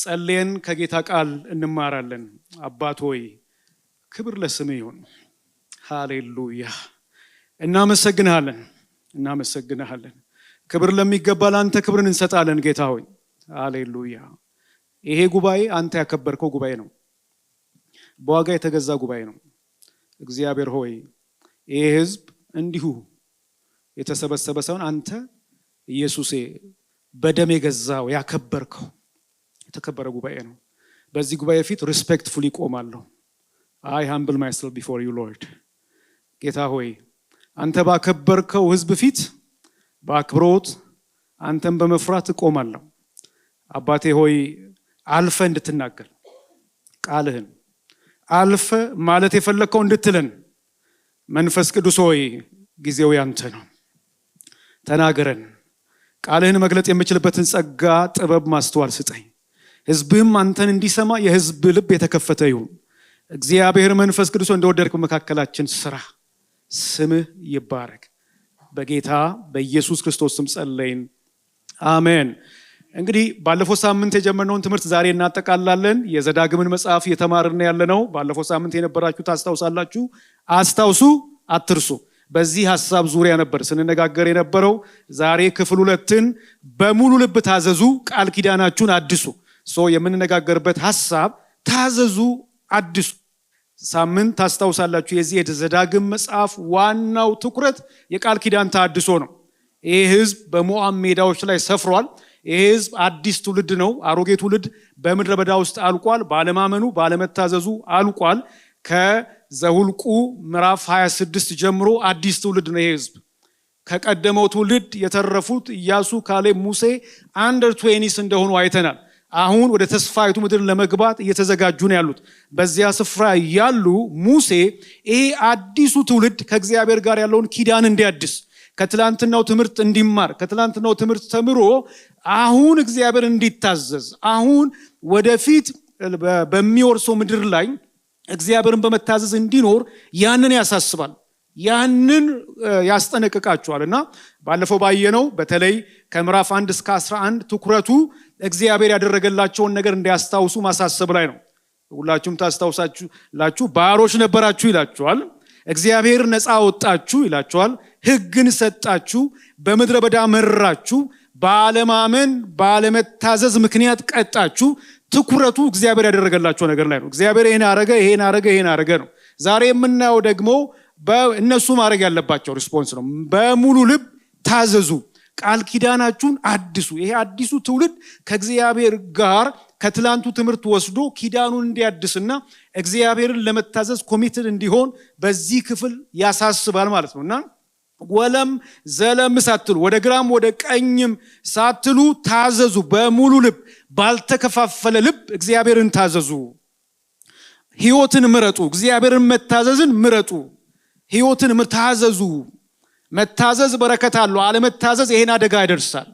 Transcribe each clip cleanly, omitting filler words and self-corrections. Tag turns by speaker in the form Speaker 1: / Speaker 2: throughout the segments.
Speaker 1: ጸልየን ከጌታ ቃል እንማራለን። አባት ሆይ ክብር ለስምህ ይሁን። ሃሌሉያ። እናመሰግንሃለን። ክብር ለሚገባ ለአንተ ክብርን እንሰጣለን ጌታ ሆይ። ሃሌሉያ። ይሄ ጉባኤ አንተ ያከበርከው ጉባኤ ነው። በዋጋ የተገዛ ጉባኤ ነው። እግዚአብሔር ሆይ ይሄ ህዝብ እንዲሁ የተሰበሰበ ሳይሆን አንተ ኢየሱሴ በደም የገዛው ያከበርከው የተከበረ ጉባኤ ነው። በዚህ ጉባኤ ፊት ሪስፔክትፉሊ ቆማለሁ። I humble myself before you Lord። ጌታ ሆይ አንተ ባከበርከው ህዝብ ፊት በአክብሮት አንተን በመፍራት ቆማለሁ። አባቴ ሆይ አልፈ እንድትናገር ቃልህን አልፈ ማለት የፈለከው እንድትለን መንፈስ ቅዱስ ሆይ ጊዜው ያንተ ነው። ተናገረን። ቃልህን መግለጥ የምችልበትን ጸጋ፣ ጥበብ፣ ማስተዋል ስጠኝ። ህዝብህም አንተን እንዲሰማ የህዝብ ልብ የተከፈተ ይሁን። እግዚአብሔር መንፈስ ቅዱስ እንደወደድክ በመካከላችን ስራ። ስምህ ይባረክ። በጌታ በኢየሱስ ክርስቶስ ስም ጸለይን፣ አሜን። እንግዲህ ባለፈው ሳምንት የጀመርነውን ትምህርት ዛሬ እናጠቃላለን። የዘዳግምን መጽሐፍ እየተማርን ያለነው ባለፈው ሳምንት የነበራችሁ ታስታውሳላችሁ። አስታውሱ፣ አትርሱ። በዚህ ሐሳብ ዙሪያ ነበር ስንነጋገር የነበረው። ዛሬ ክፍል 2ን በሙሉ ልብ ታዘዙ፣ ቃል ኪዳናችሁን አድሱ። የምንነጋገርበት ሐሳብ ታዘዙ፣ አድሱ። ሳምንት ታስታውሳላችሁ የዚህ የዘዳግም መጽሐፍ ዋናው ትኩረት የቃል ኪዳን ተሐድሶ ነው። ይህ ህዝብ በሞዓብ ሜዳዎች ላይ ሰፍሯል። ይህ ህዝብ አዲስ ትውልድ ነው። አሮጌ ትውልድ በምድረ በዳ ውስጥ አልቋል። ባለማመኑ ባለመታዘዙ አልቋል። ከዘሁልቁ ምዕራፍ 26 ጀምሮ አዲስ ትውልድ ነው። ይህ ህዝብ ከቀደመው ትውልድ የተረፉት ኢያሱ፣ ካሌብ፣ ሙሴ አንደር 20 እንደሆኑ አይተናል። አሁን ወደ ተስፋይቱ ምድር ለመግባት እየተዘጋጁ ነው ያሉት። በዚያ ስፍራ ያሉ ሙሴ ይሄ አዲሱ ትውልድ ከእግዚአብሔር ጋር ያለውን ኪዳን እንዲያድስ፣ ከትላንትናው ትምህርት እንዲማር፣ ከትላንትናው ትምህርት ተምሮ አሁን እግዚአብሔር እንዲታዘዝ፣ አሁን ወደፊት በሚወርሰው ምድር ላይ እግዚአብሔርን በመታዘዝ እንዲኖር ያንን ያሳስባል፣ ያንን ያስጠነቅቃቸዋል። እና ባለፈው ባየነው በተለይ ከምዕራፍ 1 እስከ 11 ትኩረቱ እግዚአብሔር ያደረገላቸውን ነገር እንዲያስታውሱ ማሳሰብ ላይ ነው። ሁላችሁም ታስታውሳላችሁ። ባሮች ነበራችሁ ይላችኋል። እግዚአብሔር ነፃ ወጣችሁ ይላችኋል። ሕግን ሰጣችሁ፣ በምድረ በዳ መራችሁ፣ ባለማመን ባለመታዘዝ ምክንያት ቀጣችሁ። ትኩረቱ እግዚአብሔር ያደረገላቸው ነገር ላይ ነው። እግዚአብሔር ይሄን አረገ ነው። ዛሬ የምናየው ደግሞ እነሱ ማድረግ ያለባቸው ሪስፖንስ ነው። በሙሉ ልብ ታዘዙ፣ ቃል ኪዳናችሁን አድሱ። ይሄ አዲሱ ትውልድ ከእግዚአብሔር ጋር ከትላንቱ ትምህርት ወስዶ ኪዳኑን እንዲያድስና እግዚአብሔርን ለመታዘዝ ኮሚትድ እንዲሆን በዚህ ክፍል ያሳስባል ማለት ነው። እና ወለም ዘለም ሳትሉ፣ ወደ ግራም ወደ ቀኝም ሳትሉ ታዘዙ። በሙሉ ልብ ባልተከፋፈለ ልብ እግዚአብሔርን ታዘዙ። ሕይወትን ምረጡ። እግዚአብሔርን መታዘዝን ምረጡ። ሕይወትን ታዘዙ። መታዘዝ በረከት አለው። አለመታዘዝ ይሄን አደጋ ያደርሳል።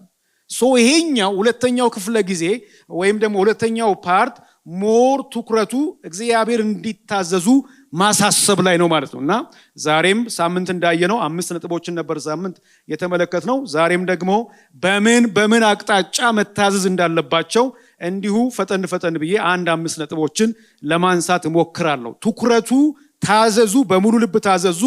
Speaker 1: ይሄኛው ሁለተኛው ክፍለ ጊዜ ወይም ደግሞ ሁለተኛው ፓርት ሞር ትኩረቱ እግዚአብሔር እንዲታዘዙ ማሳሰብ ላይ ነው ማለት ነው። እና ዛሬም ሳምንት እንዳየነው 5 ነጥቦችን ነበር ሳምንት የተመለከትነው። ዛሬም ደግሞ በምን አቅጣጫ መታዘዝ እንዳለባቸው እንዲሁ ፈጠን ብዬ 5 ነጥቦችን ለማንሳት እሞክራለሁ። ትኩረቱ ታዘዙ፣ በሙሉ ልብ ታዘዙ፣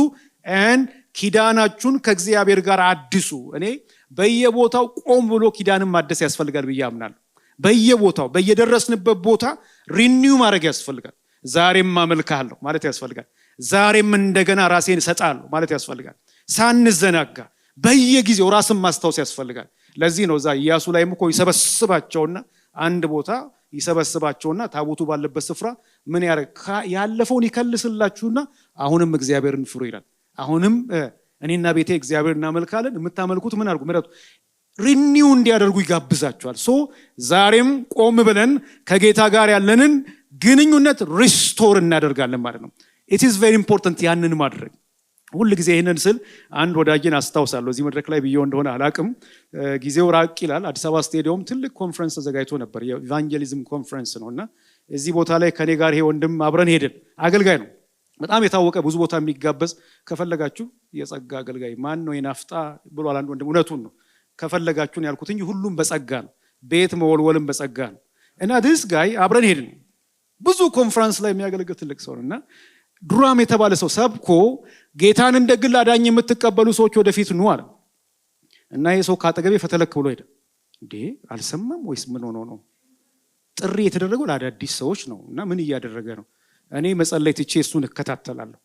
Speaker 1: ኪዳናችሁን ከእግዚአብሔር ጋር አድሱ። እኔ በየቦታው ቆም ብሎ ኪዳንን ማደስ ያስፈልጋል ብዬ አምናለሁ። በየቦታው በየደረስንበት ቦታ ሪኒው ማድረግ ያስፈልጋል። ዛሬም አመልክሃለሁ ማለት ያስፈልጋል። ዛሬም እንደገና ራሴን እሰጣለሁ ማለት ያስፈልጋል። ሳንዘናጋ በየጊዜው ራስን ማስታወስ ያስፈልጋል። ለዚህ ነው እዛ ኢያሱ ላይም እኮ ይሰበስባቸውና አንድ ቦታ ይሰበስባቸውና ታቦቱ ባለበት ስፍራ ምን ያለፈውን ይከልስላችሁና አሁንም እግዚአብሔርን ፍሩ ይላል። አሁንም እኔና ቤቴ እግዚአብሔር እናመልካለን። የምታመልኩት ምን አድርጉ? ምረጡ። ሪኒው እንዲያደርጉ ይጋብዛቸዋል። ዛሬም ቆም ብለን ከጌታ ጋር ያለንን ግንኙነት ሪስቶር እናደርጋለን ማለት ነው። ኢት ኢዝ ቬሪ ኢምፖርታንት ያንን ማድረግ። ሁሉ ጊዜ ይሄንን ስል አንድ ወዳጅን አስታውሳለሁ። እዚህ መድረክ ላይ ብዬው እንደሆነ አላቅም። ጊዜው ራቅ ይላል። አዲስ አበባ ስቴዲየም ትልቅ ኮንፈረንስ ተዘጋጅቶ ነበር። የኢቫንጀሊዝም ኮንፈረንስ ነውና እዚህ ቦታ ላይ ከኔ ጋር ይሄ ወንድም አብረን ሄድን። አገልጋይ ነው፣ በጣም የታወቀ ብዙ ቦታ የሚጋበዝ። ከፈለጋችሁ የጸጋ አገልጋይ ማን ነው የናፍጣ ብሏል አንድ ወንድም። እውነቱን ነው። ከፈለጋችሁን ያልኩት እንጂ ሁሉም በጸጋ ነው። ቤት መወልወልም በጸጋ ነው። እና this guy አብረን ሄድን። ብዙ ኮንፈረንስ ላይ የሚያገለግል ትልቅ ሰው ነውና ዱራም የተባለ ሰው ሰብኮ ጌታን እንደ ግል አዳኝ የምትቀበሉ ሰዎች ወደፊት ኑ አለ። እና ይሄ ሰው ካጠገቤ ፈተለክ ብሎ ሄደ። እንዴ አልሰማም ወይስ ምን ሆኖ ነው? ጥሪ የተደረገው ለአዳዲስ ሰዎች ነው። እና ምን እያደረገ ነው? እኔ መጸለይ ትቼ እሱን እከታተላለሁ።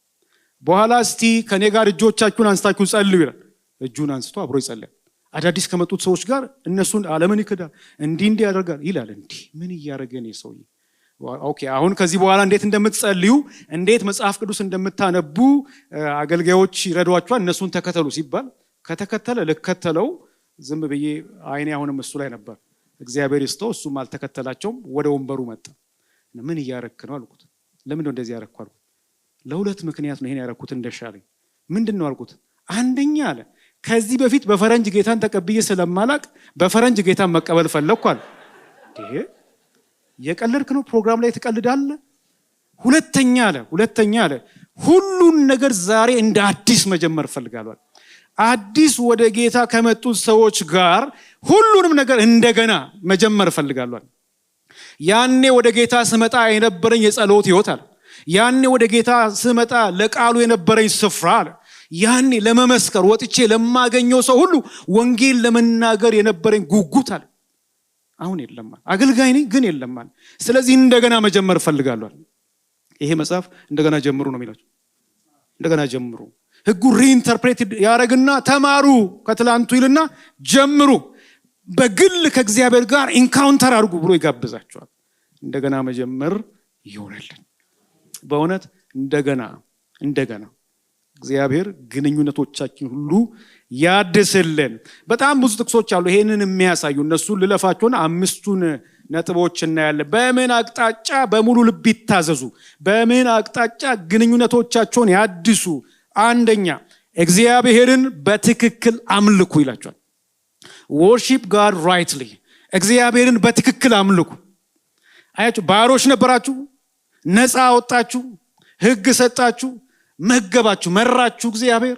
Speaker 1: በኋላ እስቲ ከኔ ጋር እጆቻችሁን አንስታችሁ ጸልዩ ይላል። እጁን አንስቶ አብሮ ይጸልያል። አዳዲስ ከመጡት ሰዎች ጋር እነሱን ዓለምን ይክዳል፣ እንዲህ ያደርጋል ይላል። እንዲህ ምን እያደረገ ነው ሰውዬ? ኦኬ አሁን ከዚህ በኋላ እንዴት እንደምትጸልዩ እንዴት መጽሐፍ ቅዱስ እንደምታነቡ አገልጋዮች ይረዷቸዋል፣ እነሱን ተከተሉ ሲባል ከተከተለ ልከተለው ዝም ብዬ አይኔ አሁንም እሱ ላይ ነበር። እግዚአብሔር ይስጠው እሱም አልተከተላቸውም። ወደ ወንበሩ መጣ። ምን እያረክ ነው አልኩት። ለምን ነው እንደዚህ ያረኩ አልኩት። ለሁለት ምክንያት ነው ይሄን ያረኩት እንደሻለኝ። ምንድነው አልኩት። አንደኛ አለ ከዚህ በፊት በፈረንጅ ጌታን ተቀብዬ ስለማላቅ በፈረንጅ ጌታን መቀበል ፈለኳል። ይሄ የቀለድክ ነው ፕሮግራም ላይ ትቀልዳለህ። ሁለተኛ አለ ሁሉን ነገር ዛሬ እንደ አዲስ መጀመር ፈልጋለሁ። አዲስ ወደ ጌታ ከመጡት ሰዎች ጋር ሁሉንም ነገር እንደገና መጀመር ፈልጋለሁ። ያኔ ወደ ጌታ ስመጣ የነበረኝ የጸሎት ህይወት አለ። ያኔ ወደ ጌታ ስመጣ ለቃሉ የነበረኝ ስፍራ አለ። ያኔ ለመመስከር ወጥቼ ለማገኘው ሰው ሁሉ ወንጌል ለመናገር የነበረኝ ጉጉት አለ። አሁን የለም። አገልጋይ ነኝ ግን የለም። ስለዚህ እንደገና መጀመር ፈልጋለሁ። ይሄ መጽሐፍ እንደገና ጀምሩ ነው የሚላቸው። እንደገና ጀምሩ። ህጉ ሪኢንተርፕሬት ያደርግና ተማሩ ከትላንቱ ይልና ጀምሩ። በግል ከእግዚአብሔር ጋር ኢንካውንተር አድርጉ ብሎ ይጋብዛቸዋል። እንደገና መጀመር ይሆነልን። በእውነት እንደገና እግዚአብሔር ግንኙነቶቻችን ሁሉ ያድስልን። በጣም ብዙ ጥቅሶች አሉ ይሄንን የሚያሳዩ። እነሱን ልለፋቸውና 5ቱን ነጥቦች እናያለን። በምን አቅጣጫ በሙሉ ልብ ይታዘዙ፣ በምን አቅጣጫ ግንኙነቶቻቸውን ያድሱ። አንደኛ እግዚአብሔርን በትክክል አምልኩ ይላቸዋል። worship God rightly። እግዚአብሔርን በትክክል አምልኩ። አያችሁ ባሮች ነበራችሁ፣ ነፃ አወጣችሁ፣ ህግ ሰጣችሁ፣ መገባችሁ፣ መራችሁ። እግዚአብሔር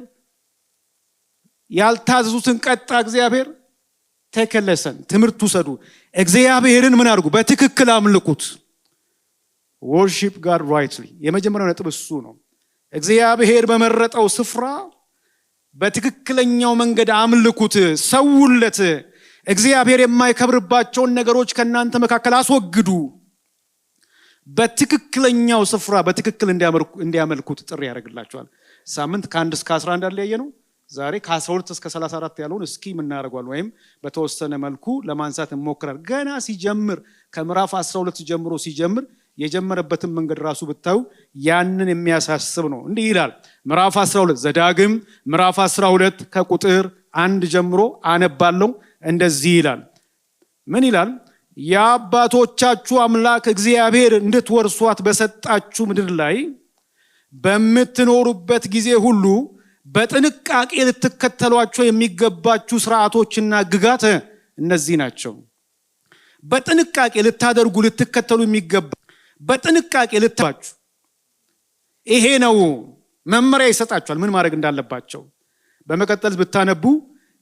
Speaker 1: ያልታዘዙትን ቀጣ። እግዚአብሔር ተከለሰን። ትምህርት ውሰዱ። እግዚአብሔርን ምን አድርጉ? በትክክል አምልኩት። worship God rightly የመጀመሪያው ነጥብ እሱ ነው። እግዚአብሔር በመረጠው ስፍራ በትክክለኛው መንገድ አምልኩት፣ ሰውለት። እግዚአብሔር የማይከብርባቸውን ነገሮች ከናንተ መካከል አስወግዱ። በትክክለኛው ስፍራ በትክክል እንዲያመልኩት ጥሪ ያደርግላቸዋል። ሳምንት ከ1 እስከ 11 አለ ያየነው። ዛሬ ከ12 እስከ 34 ያለውን እስኪ ምን እናደርጋለን ወይም በተወሰነ መልኩ ለማንሳት እንሞክራለን። ገና ሲጀምር ከምዕራፍ 12 ጀምሮ ሲጀምር የጀመረበትን መንገድ ራሱ ብታዩ ያንን የሚያሳስብ ነው። እንዲህ ይላል ምዕራፍ 12 ዘዳግም ምዕራፍ 12 ከቁጥር 1 ጀምሮ አነባለሁ። እንደዚህ ይላል። ምን ይላል? የአባቶቻችሁ አምላክ እግዚአብሔር እንድትወርሷት በሰጣችሁ ምድር ላይ በምትኖሩበት ጊዜ ሁሉ በጥንቃቄ ልትከተሏቸው የሚገባችሁ ስርዓቶችና ግጋት እነዚህ ናቸው። በጥንቃቄ ልታደርጉ ልትከተሉ የሚገባ በጥንቃቄ ልታባችሁ። ይሄ ነው መመሪያ ይሰጣቸዋል ምን ማድረግ እንዳለባቸው። በመቀጠል ብታነቡ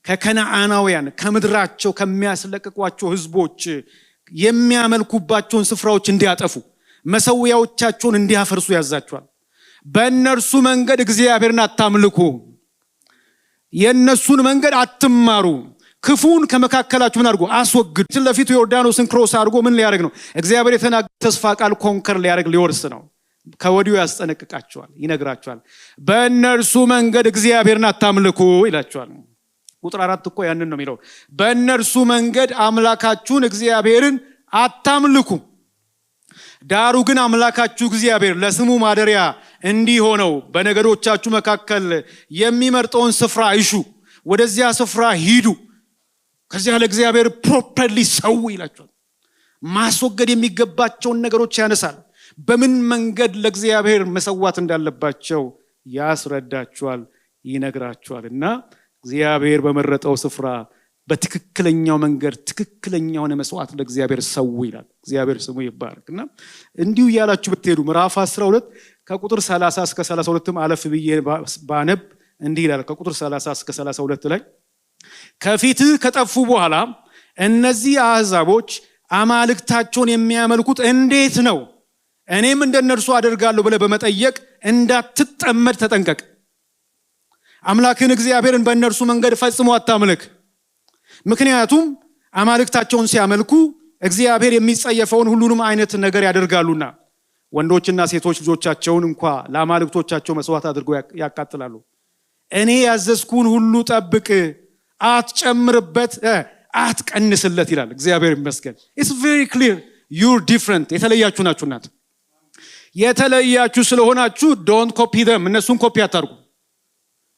Speaker 1: ከከነዓናውያን ከምድራቸው ከሚያስለቅቋቸው ህዝቦች የሚያመልኩባቸውን ስፍራዎች እንዲያጠፉ፣ መሰዊያዎቻቸውን እንዲያፈርሱ ያዛቸዋል። በእነርሱ መንገድ እግዚአብሔርን አታምልኩ፣ የእነሱን መንገድ አትማሩ፣ ክፉን ከመካከላችሁ ምን አድርጎ አስወግዱ። ስለፊቱ ዮርዳኖስን ክሮስ አድርጎ ምን ሊያደርግ ነው? እግዚአብሔር የተናገረው ተስፋ ቃል ኮንከር ሊያደርግ ሊወርስ ነው። ከወዲሁ ያስጠነቅቃቸዋል፣ ይነግራቸዋል። በእነርሱ መንገድ እግዚአብሔርን አታምልኩ ይላቸዋል። ቁጥር 4 እኮ ያንን ነው የሚለው። በእነርሱ መንገድ አምላካችሁን እግዚአብሔርን አታምልኩ፣ ዳሩ ግን አምላካችሁ እግዚአብሔር ለስሙ ማደሪያ እንዲሆነው በነገዶቻችሁ መካከል የሚመርጠውን ስፍራ ይሹ፣ ወደዚያ ስፍራ ሂዱ፣ ከዚያ ለእግዚአብሔር ፕሮፐርሊ ሰው ይላቸዋል። ማስወገድ የሚገባቸውን ነገሮች ያነሳል። በምን መንገድ ለእግዚአብሔር መሰዋት እንዳለባቸው ያስረዳቸዋል፣ ይነግራቸዋል። እና እግዚአብሔር በመረጠው ስፍራ በትክክለኛው መንገድ ትክክለኛውን መስዋዕት ለእግዚአብሔር ሰው ይላል። እግዚአብሔር ስሙ ይባረክ። እና እንዲሁ ያላችሁ ብትሄዱ ምዕራፍ 12 ከቁጥር 30 እስከ 32 አለፍ ብዬ ባነብ እንዲህ ይላል። ከቁጥር 30 እስከ 32 ላይ ከፊትህ ከጠፉ በኋላ እነዚህ አሕዛቦች አማልክታቸውን የሚያመልኩት እንዴት ነው? እኔም እንደነርሱ አደርጋለሁ ብለህ በመጠየቅ እንዳትጠመድ ተጠንቀቅ። አምላክን እግዚአብሔርን በእነርሱ መንገድ ፈጽሞ አታምልክ። ምክንያቱም አማልክታቸውን ሲያመልኩ እግዚአብሔር የሚጸየፈውን ሁሉንም አይነት ነገር ያደርጋሉና ወንዶችና ሴቶች ልጆቻቸውን እንኳ ለአማልክቶቻቸው መስዋዕት አድርገው ያቃጥላሉ። እኔ ያዘዝኩን ሁሉ ጠብቅ፣ አትጨምርበት፣ አትቀንስለት ይላል። እግዚአብሔር ይመስገን። It's very clear. You're different. የተለያችሁ ናችሁ። እናንተ የተለያችሁ ስለሆናችሁ don't copy them. እነሱን ኮፒ አታርጉ።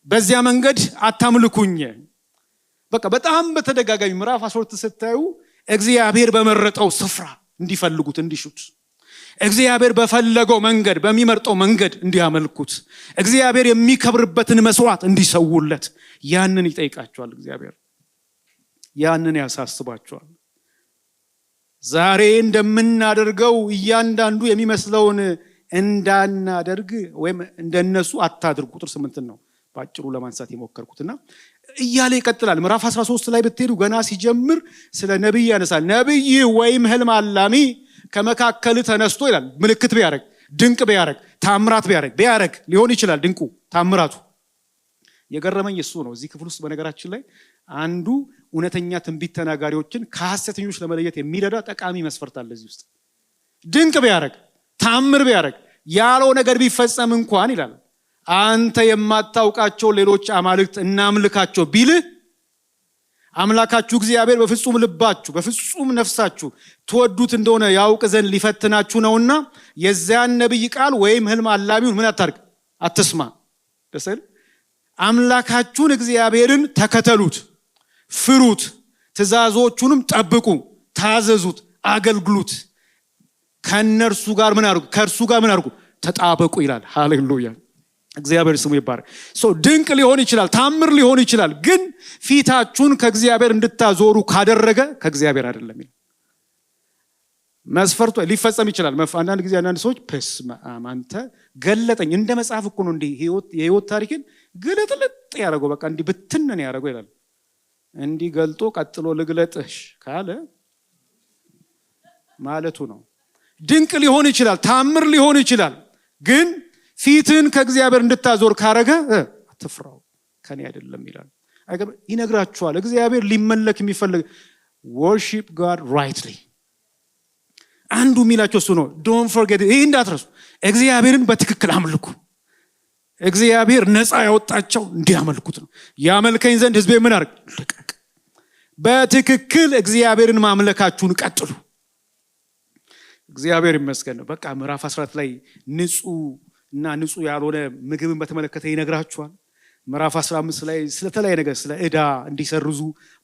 Speaker 1: በዚያ መንገድ አታምልኩኝ። በቃ በጣም በተደጋጋሚ ምዕራፍ 12 ስታዩ እግዚአብሔር በመረጠው ስፍራ እንዲፈልጉት እንዲሹት፣ እግዚአብሔር በፈለገው መንገድ በሚመርጠው መንገድ እንዲያመልኩት፣ እግዚአብሔር የሚከብርበትን መስዋዕት እንዲሰውለት ያንን ይጠይቃቸዋል። እግዚአብሔር ያንን ያሳስባቸዋል። ዛሬ እንደምናደርገው እያንዳንዱ የሚመስለውን እንዳናደርግ ወይም እንደነሱ አታድርጉ። ቁጥር 8 ነው ባጭሩ ለማንሳት የሞከርኩትና እያለ ይቀጥላል። ምዕራፍ 13 ላይ ብትሄዱ ገና ሲጀምር ስለ ነብይ ያነሳል። ነብይ ወይም ህልም አላሚ ከመካከል ተነስቶ ይላል። ምልክት ቢያረግ፣ ድንቅ ቢያረግ፣ ታምራት ቢያረግ ሊሆን ይችላል። ድንቁ ታምራቱ የገረመኝ እሱ ነው። እዚህ ክፍል ውስጥ በነገራችን ላይ አንዱ እውነተኛ ትንቢት ተናጋሪዎችን ከሐሰተኞች ለመለየት የሚረዳ ጠቃሚ መስፈርት አለ እዚህ ውስጥ። ድንቅ ቢያረግ፣ ታምር ቢያረግ፣ ያለው ነገር ቢፈጸም እንኳን ይላል አንተ የማታውቃቸው ሌሎች አማልክት እናምልካቸው ቢልህ አምላካችሁ እግዚአብሔር በፍጹም ልባችሁ በፍጹም ነፍሳችሁ ትወዱት እንደሆነ ያውቅ ዘንድ ሊፈትናችሁ ነውና የዚያን ነብይ ቃል ወይም ህልም አላሚውን ምን አታርግ፣ አትስማ። ደሰል አምላካችሁን እግዚአብሔርን ተከተሉት፣ ፍሩት፣ ትእዛዞቹንም ጠብቁ፣ ታዘዙት፣ አገልግሉት፣ ከነርሱ ጋር ምን አርጉ፣ ከእርሱ ጋር ምን አርጉ፣ ተጣበቁ ይላል። ሃሌሉያ እግዚአብሔር ስሙ ይባረክ። ድንቅ ሊሆን ይችላል፣ ታምር ሊሆን ይችላል። ግን ፊታችሁን ከእግዚአብሔር እንድታዞሩ ካደረገ ከእግዚአብሔር አይደለም ይላል። መስፈርቱ ሊፈጸም ይችላል። አንዳንድ ጊዜ አንዳንድ ሰዎች በስመ አብ አንተ ገለጠኝ፣ እንደ መጽሐፍ እኮ ነው እንዲህ የህይወት ታሪክን ግልጥልጥ ያደረገው፣ በቃ እንዲህ ብትነን ያደረገው ይላል። እንዲህ ገልጦ ቀጥሎ ልግለጥሽ ካለ ማለቱ ነው። ድንቅ ሊሆን ይችላል፣ ታምር ሊሆን ይችላል። ግን ፊትን ከእግዚአብሔር እንድታዞር ካረገ አትፍራው፣ ከኔ አይደለም ይላል። ይነግራችኋል። እግዚአብሔር ሊመለክ የሚፈልግ worship God rightly አንዱ የሚላቸው እሱ ነው። don't forget፣ ይህ እንዳትረሱ፣ እግዚአብሔርን በትክክል አምልኩ። እግዚአብሔር ነፃ ያወጣቸው እንዲያመልኩት ነው። ያመልከኝ ዘንድ ህዝቤ ምን አርግ፣ ልቀቅ። በትክክል እግዚአብሔርን ማምለካችሁን ቀጥሉ። እግዚአብሔር ይመስገን። በቃ ምዕራፍ 14 ላይ ንጹህ ያልሆነ ምግብን በተመለከተ ይነግራችኋል። ምዕራፍ 15 ላይ ስለተለያየ ነገር ስለ ዕዳ እንዲሰርዙ፣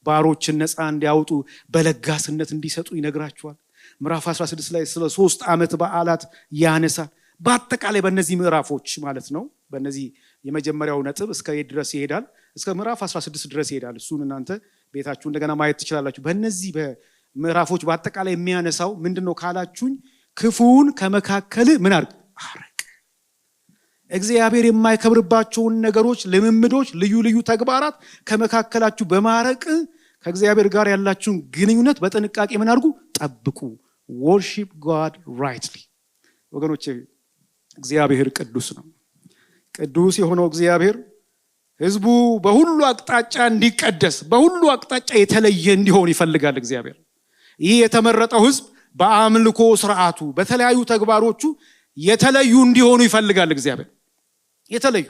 Speaker 1: ባሮችን ነፃ እንዲያወጡ፣ በለጋስነት እንዲሰጡ ይነግራችኋል። ምዕራፍ 16 ላይ ስለ 3 ዓመት በዓላት ያነሳል። በአጠቃላይ በእነዚህ ምዕራፎች ማለት ነው፣ በእነዚህ የመጀመሪያው ነጥብ እስከ የት ድረስ ይሄዳል? እስከ ምዕራፍ 16 ድረስ ይሄዳል። እሱን እናንተ ቤታችሁ እንደገና ማየት ትችላላችሁ። በእነዚህ ምዕራፎች በአጠቃላይ የሚያነሳው ምንድነው ካላችሁኝ፣ ክፉውን ከመካከል ምን አርግ፣ አርቅ። እግዚአብሔር የማይከብርባቸውን ነገሮች፣ ልምምዶች፣ ልዩ ልዩ ተግባራት ከመካከላችሁ በማረቅ ከእግዚአብሔር ጋር ያላችሁን ግንኙነት በጥንቃቄ ምን አርጉ፣ ጠብቁ። worship God rightly። ወገኖቼ እግዚአብሔር ቅዱስ ነው። ቅዱስ የሆነው እግዚአብሔር ህዝቡ በሁሉ አቅጣጫ እንዲቀደስ፣ በሁሉ አቅጣጫ የተለየ እንዲሆን ይፈልጋል። እግዚአብሔር ይህ የተመረጠው ህዝብ በአምልኮ ስርዓቱ፣ በተለያዩ ተግባሮቹ የተለዩ እንዲሆኑ ይፈልጋል። እግዚአብሔር የተለዩ፣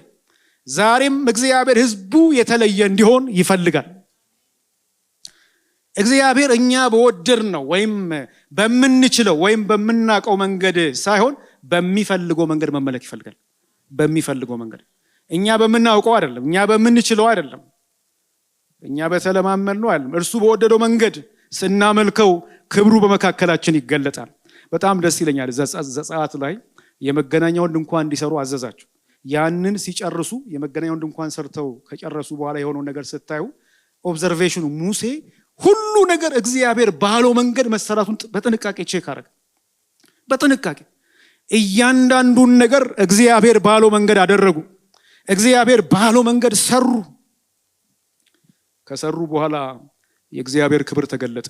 Speaker 1: ዛሬም እግዚአብሔር ህዝቡ የተለየ እንዲሆን ይፈልጋል። እግዚአብሔር እኛ በወደድ ነው ወይም በምንችለው ወይም በምናቀው መንገድ ሳይሆን በሚፈልገው መንገድ መመለክ ይፈልጋል። በሚፈልገው መንገድ፣ እኛ በምናውቀው አይደለም፣ እኛ በምንችለው አይደለም፣ እኛ በተለማመድነው አይደለም። እርሱ በወደደው መንገድ ስናመልከው ክብሩ በመካከላችን ይገለጣል። በጣም ደስ ይለኛል። ዘጸአት ላይ የመገናኛውን ድንኳን እንዲሰሩ አዘዛቸው። ያንን ሲጨርሱ የመገናኛውን ድንኳን ሰርተው ከጨረሱ በኋላ የሆነውን ነገር ስታዩ ኦብዘርቬሽኑ ሙሴ ሁሉ ነገር እግዚአብሔር ባለው መንገድ መሰራቱን በጥንቃቄ ቼክ አረገ። በጥንቃቄ እያንዳንዱን ነገር እግዚአብሔር ባለው መንገድ አደረጉ። እግዚአብሔር ባለው መንገድ ሰሩ። ከሰሩ በኋላ የእግዚአብሔር ክብር ተገለጠ።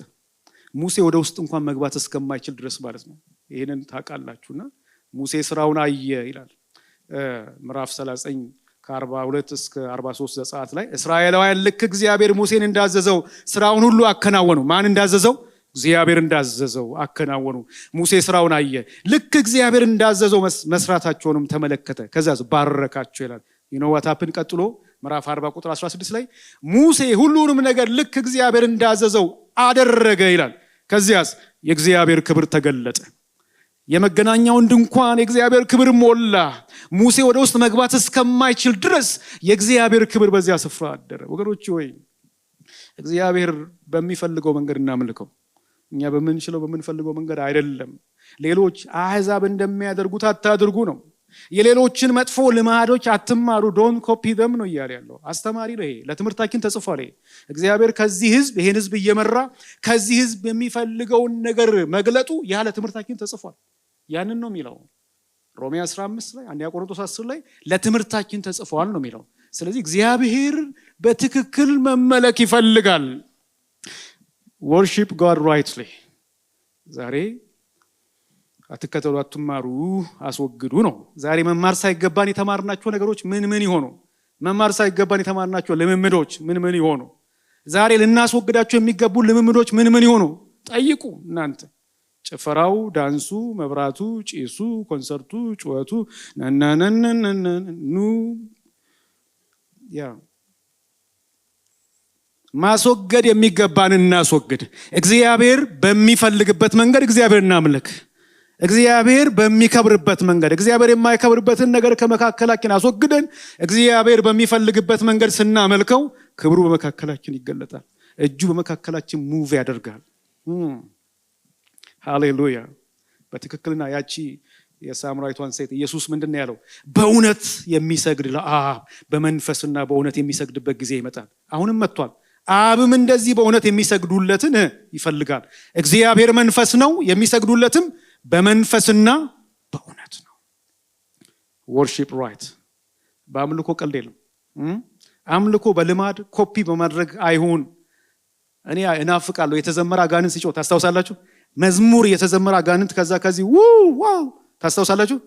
Speaker 1: ሙሴ ወደ ውስጥ እንኳን መግባት እስከማይችል ድረስ ማለት ነው። ይሄንን ታውቃላችሁና ሙሴ ስራውን አየ ይላል ምዕራፍ 39 ከ42 እስከ 43 ዘጸአት ላይ እስራኤላውያን ልክ እግዚአብሔር ሙሴን እንዳዘዘው ስራውን ሁሉ አከናወኑ። ማን እንዳዘዘው? እግዚአብሔር እንዳዘዘው አከናወኑ። ሙሴ ስራውን አየ፣ ልክ እግዚአብሔር እንዳዘዘው መስራታቸውንም ተመለከተ። ከዛስ ባረካቸው ይላል። what happened? ቀጥሎ ምዕራፍ 40 ቁጥር 16 ላይ ሙሴ ሁሉንም ነገር ልክ እግዚአብሔር እንዳዘዘው አደረገ ይላል። ከዚያስ የእግዚአብሔር ክብር ተገለጠ። የመገናኛውን ድንኳን የእግዚአብሔር ክብር ሞላ። ሙሴ ወደ ውስጥ መግባት እስከማይችል ድረስ የእግዚአብሔር ክብር በዚያ ስፍራ አደረ። ወገኖች ሆይ እግዚአብሔር በሚፈልገው መንገድ እናምልከው። እኛ በምንችለው በምንፈልገው መንገድ አይደለም። ሌሎች አሕዛብ እንደሚያደርጉት አታድርጉ ነው። የሌሎችን መጥፎ ልማዶች አትማሩ። ዶንት ኮፒ them ነው እያለ ያለው አስተማሪ ነው። ይሄ ለትምህርታችን ተጽፏል። እግዚአብሔር ከዚህ ህዝብ ይሄን ህዝብ እየመራ ከዚህ ህዝብ የሚፈልገውን ነገር መግለጡ ያለ ትምህርታችን ተጽፏል። ያንን ነው የሚለው ሮሜ 15 ላይ አንደኛ ቆሮንቶስ 10 ላይ ለትምህርታችን ተጽፏል ነው የሚለው። ስለዚህ እግዚአብሔር በትክክል መመለክ ይፈልጋል። worship God rightly። ዛሬ አትከተሉ፣ አትማሩ፣ አስወግዱ ነው። ዛሬ መማር ሳይገባን የተማርናቸው ነገሮች ምን ይሆኑ? መማር ሳይገባን የተማርናቸው ልምምዶች ምን ይሆኑ? ዛሬ ልናስወግዳቸው የሚገቡ ልምምዶች ምን ይሆኑ? ጠይቁ እናንተ። ጭፈራው፣ ዳንሱ፣ መብራቱ፣ ጪሱ፣ ኮንሰርቱ፣ ጩኸቱ ነነነነኑ ማስወገድ የሚገባን እናስወግድ። እግዚአብሔር በሚፈልግበት መንገድ እግዚአብሔር እናምልክ። እግዚአብሔር በሚከብርበት መንገድ እግዚአብሔር የማይከብርበትን ነገር ከመካከላችን አስወግደን እግዚአብሔር በሚፈልግበት መንገድ ስናመልከው ክብሩ በመካከላችን ይገለጣል። እጁ በመካከላችን ሙቭ ያደርጋል። ሃሌሉያ። በትክክልና ያቺ የሳምራዊቷን ሴት ኢየሱስ ምንድነው ያለው? በእውነት የሚሰግድ ለአብ በመንፈስና በእውነት የሚሰግድበት ጊዜ ይመጣል። አሁንም መጥቷል። አብም እንደዚህ በእውነት የሚሰግዱለትን ይፈልጋል። እግዚአብሔር መንፈስ ነው፣ የሚሰግዱለትም በመንፈስና በእውነት ነው። worship right። በአምልኮ ቀልድ የለም። አምልኮ በልማድ ኮፒ በማድረግ አይሁን። እኔ እናፍቃለሁ የተዘመረ አጋንንት ሲጮህ ታስታውሳላችሁ? መዝሙር የተዘመረ አጋንንት ከዛ ከዚህ ዋው ታስታውሳላችሁ?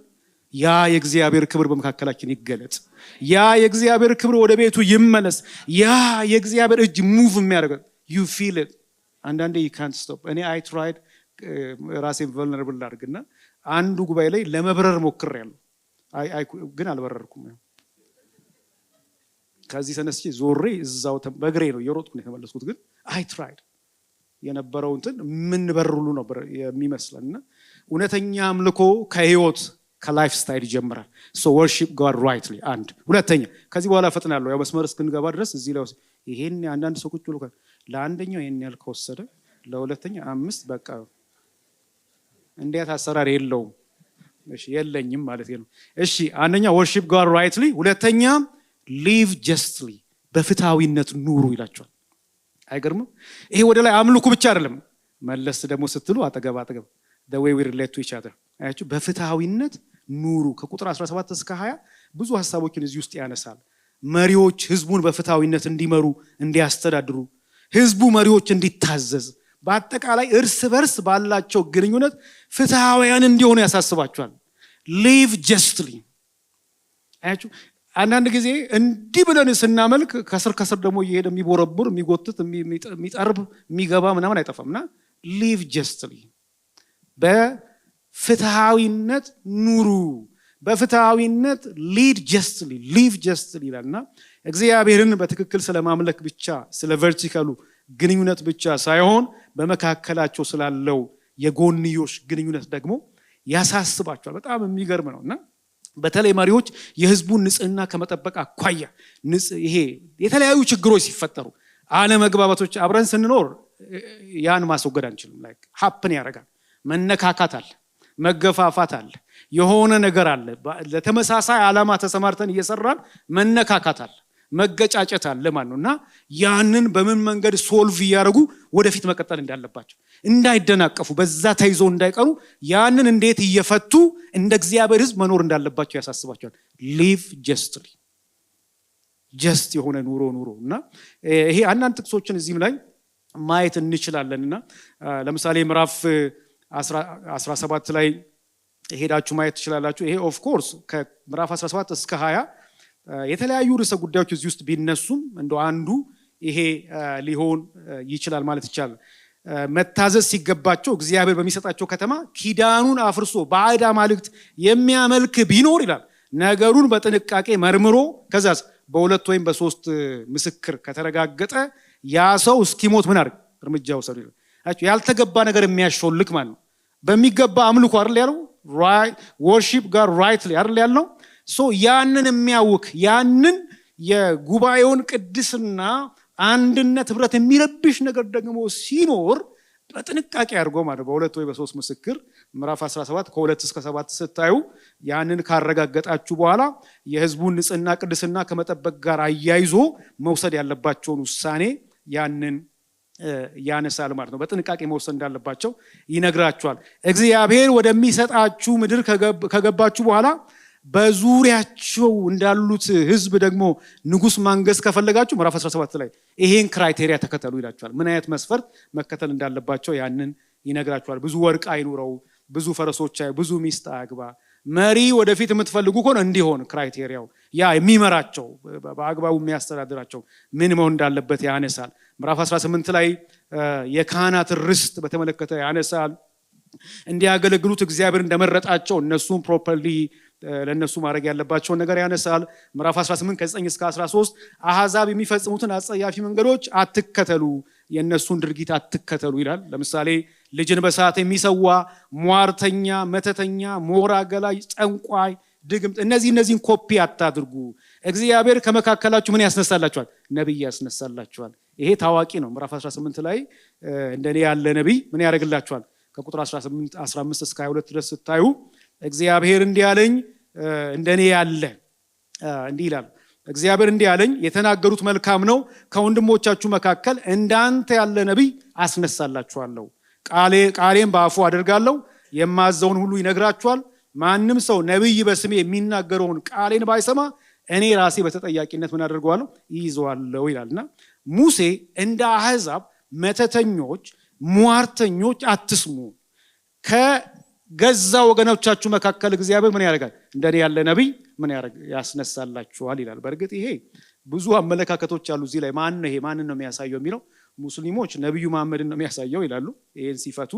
Speaker 1: ያ የእግዚአብሔር ክብር በመካከላችን ይገለጥ። ያ የእግዚአብሔር ክብር ወደ ቤቱ ይመለስ። ያ የእግዚአብሔር እጅ ሙቭ የሚያደርገው you feel it። አንዳንዴ you can't stop። እኔ I tried ራሴን vulnerable አድርግና አንዱ ጉባኤ ላይ ለመብረር ሞክሬያለሁ። ግን አልበረርኩም። ከዚህ ተነስቼ ዞሬ እዛው በእግሬ ነው የሮጥኩ ነው የተመለስኩት። ግን I tried የነበረው እንትን ምን በር ሁሉ ነበር የሚመስለንና እውነተኛ አምልኮ ከህይወት ከላይፍ ስታይል ይጀምራል። so worship God rightly። አንድ ሁለተኛ ከዚህ በኋላ ፈጥናለሁ ያው መስመር እስክንገባ ድረስ እዚህ ላይ ይሄን አንዳንድ ሰው ቁጭ ብሎ ለአንደኛው ይሄን ያህል ከወሰደ ለሁለተኛ 5 በቃ እንዴት አሰራር የለውም። እሺ የለኝም ማለት ነው። እሺ አንደኛ worship God rightly፣ ሁለተኛ live justly በፍትሃዊነት ኑሩ ይላቸዋል። አይገርምም? ይሄ ወደ ላይ አምልኩ ብቻ አይደለም። መለስ ደግሞ ስትሉ አጠገብ the way we relate to each other አያችሁ። በፍትሃዊነት ኑሩ ከቁጥር 17 እስከ 20 ብዙ ሐሳቦችን እዚህ ውስጥ ያነሳል። መሪዎች ህዝቡን በፍትሃዊነት እንዲመሩ እንዲያስተዳድሩ፣ ህዝቡ መሪዎች እንዲታዘዝ፣ በአጠቃላይ እርስ በርስ ባላቸው ግንኙነት ፍትሃዊያን እንዲሆኑ ያሳስባቸዋል። live justly አያችሁ። አንዳንድ ጊዜ እንዲህ ብለን ስናመልክ ከስር ደግሞ እየሄደ የሚቦረቡር የሚጎትት የሚጠርብ የሚገባ ምናምን አይጠፋምና live justly በፍትሃዊነት ኑሩ፣ በፍትሃዊነት live justly ይላልና እግዚአብሔርን በትክክል ስለማምለክ ብቻ ስለ ቨርቲካሉ ግንኙነት ብቻ ሳይሆን በመካከላቸው ስላለው የጎንዮሽ ግንኙነት ደግሞ ያሳስባቸዋል። በጣም የሚገርም ነውና በተለይ መሪዎች የህዝቡን ንጽህና ከመጠበቅ አኳያ ይሄ የተለያዩ ችግሮች ሲፈጠሩ አለመግባባቶች አብረን ስንኖር ያን ማስወገድ አንችልም። ላይክ ሀፕን ያደርጋል። መነካካት አለ፣ መገፋፋት አለ፣ የሆነ ነገር አለ። ለተመሳሳይ ዓላማ ተሰማርተን እየሰራን መነካካት አለ፣ መገጫጨት አለ ማለት ነውና ያንን በምን መንገድ ሶልቭ እያደረጉ ወደፊት መቀጠል እንዳለባቸው እንዳይደናቀፉ በዛ ተይዘው እንዳይቀሩ ያንን እንዴት እየፈቱ እንደ እግዚአብሔር ህዝብ መኖር እንዳለባቸው ያሳስባቸዋል። live justly ጀስት የሆነ ኑሮ እና ይሄ አንዳንድ ጥቅሶችን እዚህም ላይ ማየት እንችላለንና ለምሳሌ ምዕራፍ 17 ላይ ሄዳችሁ ማየት ትችላላችሁ። ይሄ ኦፍ ኮርስ ከምዕራፍ 17 እስከ 20 የተለያዩ ርዕሰ ጉዳዮች እዚህ ውስጥ ቢነሱም እንደው አንዱ ይሄ ሊሆን ይችላል ማለት ይቻላል። መታዘዝ ሲገባቸው እግዚአብሔር በሚሰጣቸው ከተማ ኪዳኑን አፍርሶ ባዕድ አማልክት የሚያመልክ ቢኖር ይላል ነገሩን በጥንቃቄ መርምሮ ከዛስ በሁለት ወይም በሶስት ምስክር ከተረጋገጠ ያ ሰው እስኪሞት ምን አድርግ እርምጃ ወሰዱ ይላል። ያልተገባ ነገር የሚያሾልክ ማለት ነው። በሚገባ አምልኮ አይደል ያለው worship God rightly አይደል ያለው ያንን የሚያውክ ያንን የጉባኤውን ቅድስና አንድነት ህብረት የሚረብሽ ነገር ደግሞ ሲኖር በጥንቃቄ አድርጎ ማለት በሁለት ወይ በሶስት ምስክር ምዕራፍ 17 ከ2 እስከ 7 ስታዩ ያንን ካረጋገጣችሁ በኋላ የህዝቡን ንጽህና ቅድስና ከመጠበቅ ጋር አያይዞ መውሰድ ያለባቸውን ውሳኔ ያንን ያነሳል ማለት ነው። በጥንቃቄ መውሰድ እንዳለባቸው ይነግራቸዋል። እግዚአብሔር ወደሚሰጣችሁ ምድር ከገባችሁ በኋላ በዙሪያቸው እንዳሉት ህዝብ ደግሞ ንጉስ ማንገስ ከፈለጋችሁ ምዕራፍ 17 ላይ ይሄን ክራይቴሪያ ተከተሉ ይላቸዋል። ምን አይነት መስፈርት መከተል እንዳለባቸው ያንን ይነግራቸዋል። ብዙ ወርቅ አይኑረው፣ ብዙ ፈረሶች፣ ብዙ ሚስት አያግባ። መሪ ወደፊት የምትፈልጉ ከሆነ እንዲሆን ክራይቴሪያው ያ የሚመራቸው በአግባቡ የሚያስተዳድራቸው ምን መሆን እንዳለበት ያነሳል። ምዕራፍ 18 ላይ የካህናት ርስት በተመለከተ ያነሳል። እንዲያገለግሉት እግዚአብሔር እንደመረጣቸው እነሱም ፕሮፐርሊ ለነሱ ማድረግ ያለባቸውን ነገር ያነሳል። ምዕራፍ 18 ከ9 እስከ 13 አሕዛብ የሚፈጽሙትን አጸያፊ መንገዶች አትከተሉ፣ የነሱን ድርጊት አትከተሉ ይላል። ለምሳሌ ልጅን በሰዓት የሚሰዋ ሟርተኛ፣ መተተኛ፣ ሞራ ገላጭ፣ ጠንቋይ፣ ድግምት እነዚህን ኮፒ አታድርጉ። እግዚአብሔር ከመካከላችሁ ምን ያስነሳላችኋል? ነብይ ያስነሳላችኋል። ይሄ ታዋቂ ነው። ምዕራፍ 18 ላይ እንደኔ ያለ ነብይ ምን ያደርግላችኋል? ከቁጥር 15 እስከ 22 ድረስ ስታዩ እግዚአብሔር እንዲህ አለኝ እንደኔ ያለ እንዲህ ይላል። እግዚአብሔር እንዲህ አለኝ የተናገሩት መልካም ነው። ከወንድሞቻችሁ መካከል እንዳንተ ያለ ነብይ አስነሳላችኋለሁ። ቃሌን በአፉ አደርጋለሁ፣ የማዘውን ሁሉ ይነግራችኋል። ማንም ሰው ነብይ በስሜ የሚናገረውን ቃሌን ባይሰማ እኔ ራሴ በተጠያቂነት ምን አደርገዋለሁ? ይይዘዋለሁ ይላልና ሙሴ እንደ አሕዛብ መተተኞች፣ ሟርተኞች አትስሙ፣ ከገዛ ወገኖቻችሁ መካከል እግዚአብሔር ምን ያደርጋል? እንደኔ ያለ ነብይ ምን ያስነሳላችኋል ይላል። በእርግጥ ይሄ ብዙ አመለካከቶች አሉ እዚህ ላይ። ማን ነው ይሄ? ማንን ነው የሚያሳየው የሚለው ሙስሊሞች ነብዩ መሐመድን ነው የሚያሳየው ይላሉ። ይሄን ሲፈቱ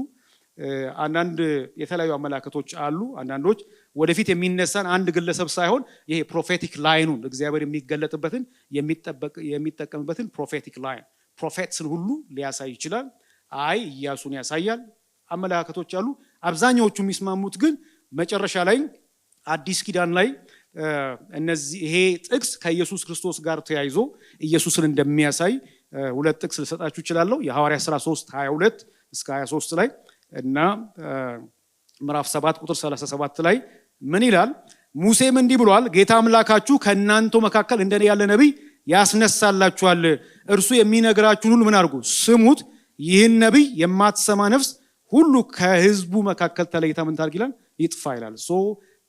Speaker 1: አንዳንድ የተለያዩ አመለካከቶች አሉ። አንዳንዶች ወደፊት የሚነሳን አንድ ግለሰብ ሳይሆን ይሄ ፕሮፌቲክ ላይኑን እግዚአብሔር የሚገለጥበትን የሚጠቀምበትን ፕሮፌቲክ ላይን ፕሮፌትስን ሁሉ ሊያሳይ ይችላል። አይ ኢያሱን ያሳያል አመለካከቶች አሉ። አብዛኛዎቹ የሚስማሙት ግን መጨረሻ ላይ አዲስ ኪዳን ላይ ይሄ ጥቅስ ከኢየሱስ ክርስቶስ ጋር ተያይዞ ኢየሱስን እንደሚያሳይ ሁለት ጥቅስ ልሰጣችሁ እችላለሁ። የሐዋርያት ሥራ 3:22 እስከ 23 ላይ እና ምዕራፍ 7 ቁጥር 37 ላይ ምን ይላል? ሙሴም እንዲህ ብሏል፣ ጌታ አምላካችሁ ከእናንተው መካከል እንደኔ ያለ ነብይ ያስነሳላችኋል። እርሱ የሚነግራችሁን ሁሉ ምን አድርጉ? ስሙት። ይህን ነብይ የማትሰማ ነፍስ ሁሉ ከህዝቡ መካከል ተለይታ ምን ታርግ ይላል? ይጥፋ ይላል።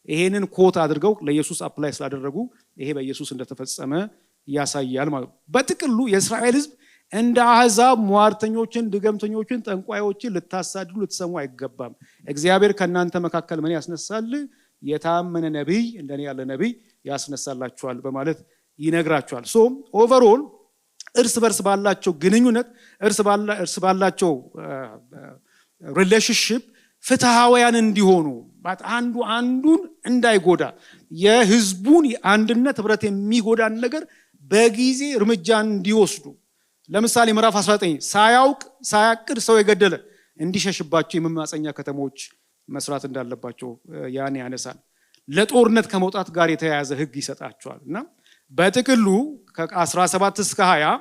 Speaker 1: ይሄንን ኮት አድርገው ለኢየሱስ አፕላይ ስላደረጉ ይሄ በኢየሱስ እንደተፈጸመ ያሳያል ማለት ነው። በጥቅሉ የእስራኤል ህዝብ እንደ አሕዛብ ሟርተኞችን፣ ድገምተኞችን፣ ጠንቋዮችን ልታሳድዱ ልትሰሙ አይገባም። እግዚአብሔር ከእናንተ መካከል ምን ያስነሳል? የታመነ ነብይ እንደኔ ያለ ነብይ ያስነሳላችኋል በማለት ይነግራችኋል። ኦቨርኦል እርስ በርስ ባላቸው ግንኙነት እርስ ባላቸው ሪሌሽንሺፕ ፍትሃውያን እንዲሆኑ አንዱ አንዱን እንዳይጎዳ የህዝቡን አንድነት ህብረት የሚጎዳን ነገር በጊዜ እርምጃ እንዲወስዱ ለምሳሌ ምዕራፍ 19 ሳያቅድ ሰው የገደለ እንዲሸሽባቸው የመማፀኛ ከተሞች መስራት እንዳለባቸው ያን ያነሳል። ለጦርነት ከመውጣት ጋር የተያያዘ ህግ ይሰጣቸዋል እና በጥቅሉ ከ17 እስከ 20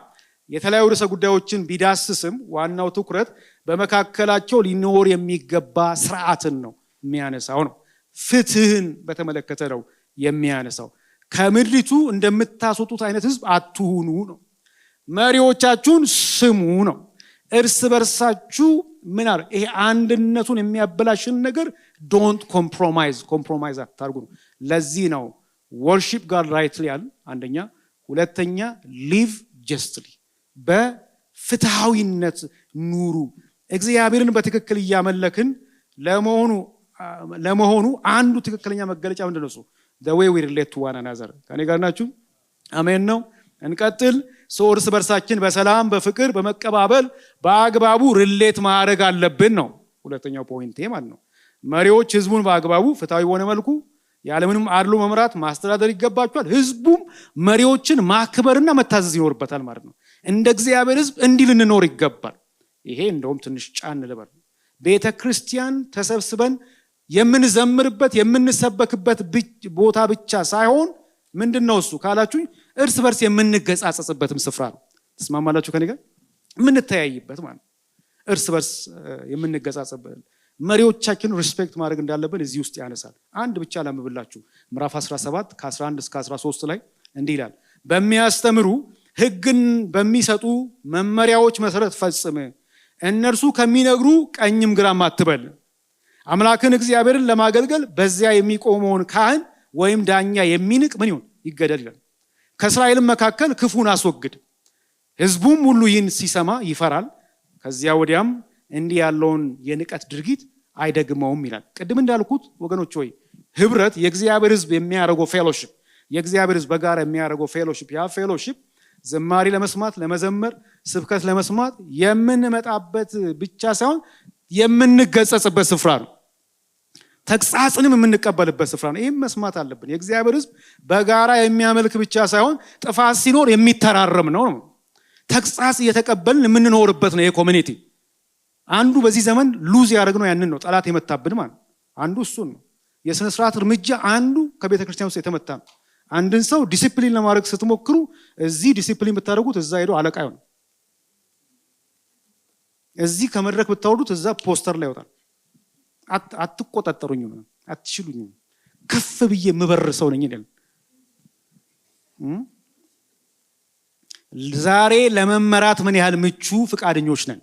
Speaker 1: የተለያዩ ርዕሰ ጉዳዮችን ቢዳስስም ዋናው ትኩረት በመካከላቸው ሊኖር የሚገባ ስርዓትን ነው የሚያነሳው ነው። ፍትህን በተመለከተ ነው የሚያነሳው። ከምድሪቱ እንደምታስወጡት አይነት ህዝብ አትሁኑ ነው። መሪዎቻችሁን ስሙ ነው። እርስ በርሳችሁ ምን አለ ይሄ አንድነቱን የሚያበላሽን ነገር ዶንት ኮምፕሮማይዝ አታርጉ ነው። ለዚህ ነው worship God rightly ያል አንደኛ፣ ሁለተኛ live justly በፍትሃዊነት ፍትሃዊነት ኑሩ። እግዚአብሔርን በትክክል እያመለክን ለመሆኑ አንዱ ትክክለኛ መገለጫ ምንድን ነው? the way we relate to one another። ከኔ ጋር ናችሁ? አሜን ነው። እንቀጥል። እርስ በርሳችን በሰላም በፍቅር በመቀባበል በአግባቡ ሪሌት ማድረግ አለብን ነው ሁለተኛው ፖይንቴ ማለት ነው። መሪዎች ህዝቡን በአግባቡ ፍትሃዊ በሆነ መልኩ ያለምንም አድሎ መምራት ማስተዳደር ይገባቸዋል። ህዝቡም መሪዎችን ማክበርና መታዘዝ ይኖርበታል ማለት ነው። እንደ እግዚአብሔር ህዝብ እንዲህ ልንኖር ይገባል። ይሄ እንደውም ትንሽ ጫን ልበል። ቤተ ክርስቲያን ተሰብስበን የምንዘምርበት የምንሰበክበት ቦታ ብቻ ሳይሆን ምንድነው እሱ ካላችሁ እርስ በርስ የምንገጻጸጽበትም ስፍራ ነው። ተስማማላችሁ ከኔ ጋር? የምንተያይበት ማለት እርስ በርስ የምንገጻጸጽበት መሪዎቻችንን ሪስፔክት ማድረግ እንዳለብን እዚህ ውስጥ ያነሳል። አንድ ብቻ ላምብላችሁ። ምዕራፍ 17 ከ11 እስከ 13 ላይ እንዲህ ይላል፣ በሚያስተምሩ ህግን በሚሰጡ መመሪያዎች መሰረት ፈጽም፣ እነርሱ ከሚነግሩ ቀኝም ግራም አትበል። አምላክን እግዚአብሔርን ለማገልገል በዚያ የሚቆመውን ካህን ወይም ዳኛ የሚንቅ ምን ይሁን? ይገደል ይላል። ከእስራኤልም መካከል ክፉን አስወግድ። ህዝቡም ሁሉ ይህን ሲሰማ ይፈራል፣ ከዚያ ወዲያም እንዲህ ያለውን የንቀት ድርጊት አይደግመውም ይላል። ቅድም እንዳልኩት ወገኖች ሆይ ህብረት የእግዚአብሔር ህዝብ የሚያደርገው ፌሎሺፕ፣ የእግዚአብሔር ህዝብ በጋራ የሚያደርገው ፌሎሺፕ፣ ያ ፌሎሺፕ ዝማሬ ለመስማት ለመዘመር፣ ስብከት ለመስማት የምንመጣበት ብቻ ሳይሆን የምንገጸጽበት ስፍራ ነው። ተግሳጽንም የምንቀበልበት ስፍራ ነው። ይህም መስማት አለብን። የእግዚአብሔር ህዝብ በጋራ የሚያመልክ ብቻ ሳይሆን ጥፋት ሲኖር የሚተራረም ነው። ተግሳጽ እየተቀበልን የምንኖርበት ነው። የኮሚኒቲ አንዱ በዚህ ዘመን ሉዝ ያደረግነው ያንን ነው። ጠላት የመታብን ማለት አንዱ እሱን ነው። የሥነ ስርዓት እርምጃ አንዱ ከቤተ ክርስቲያን ውስጥ የተመታ ነው። አንድን ሰው ዲሲፕሊን ለማድረግ ስትሞክሩ እዚህ ዲሲፕሊን ብታደርጉት እዛ ሄዶ አለቃ ይሆናል። እዚህ ከመድረክ ብታወርዱት እዛ ፖስተር ላይ ይወጣል። አትቆጣጠሩኝም፣ አትችሉኝም፣ ከፍ ብዬ የምበር ሰው ነኝ ይላል። ዛሬ ለመመራት ምን ያህል ምቹ ፍቃደኞች ነን?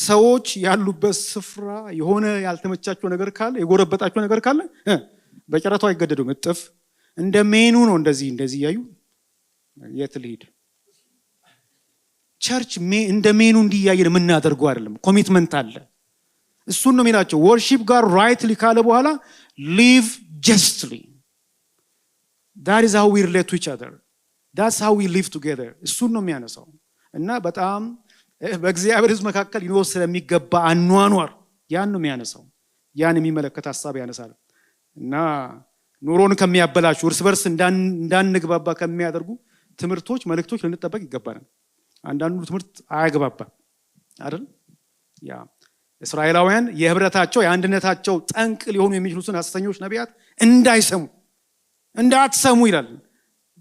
Speaker 1: ሰዎች ያሉበት ስፍራ የሆነ ያልተመቻቸው ነገር ካለ የጎረበጣቸው ነገር ካለ በጨረታው አይገደዱም። እጥፍ እንደ ሜኑ ነው። እንደዚህ እያዩ የት ልሂድ? ቸርች እንደ ሜኑ እንዲያየን የምናደርገው አይደለም። ኮሚትመንት አለ። እሱን ነው የሚላቸው። ወርሺፕ ጋር ራይትሊ ካለ በኋላ live justly. that is how we relate to each other. that's how we live together. እሱን ነው የሚያነሳው እና በጣም በእግዚአብሔር ህዝብ መካከል ይኖር ስለሚገባ አኗኗር ያን ነው የሚያነሳው። ያን የሚመለከት ሐሳብ ያነሳል እና ኑሮን ከሚያበላሹ እርስ በርስ እንዳንግባባ ከሚያደርጉ ትምህርቶች፣ መልእክቶች ልንጠበቅ ይገባናል። አንዳንዱ ትምህርት አያግባባም አይደል? ያ እስራኤላውያን የህብረታቸው የአንድነታቸው ጠንቅ ሊሆኑ የሚችሉትን ሐሰተኞች ነቢያት እንዳትሰሙ ይላል።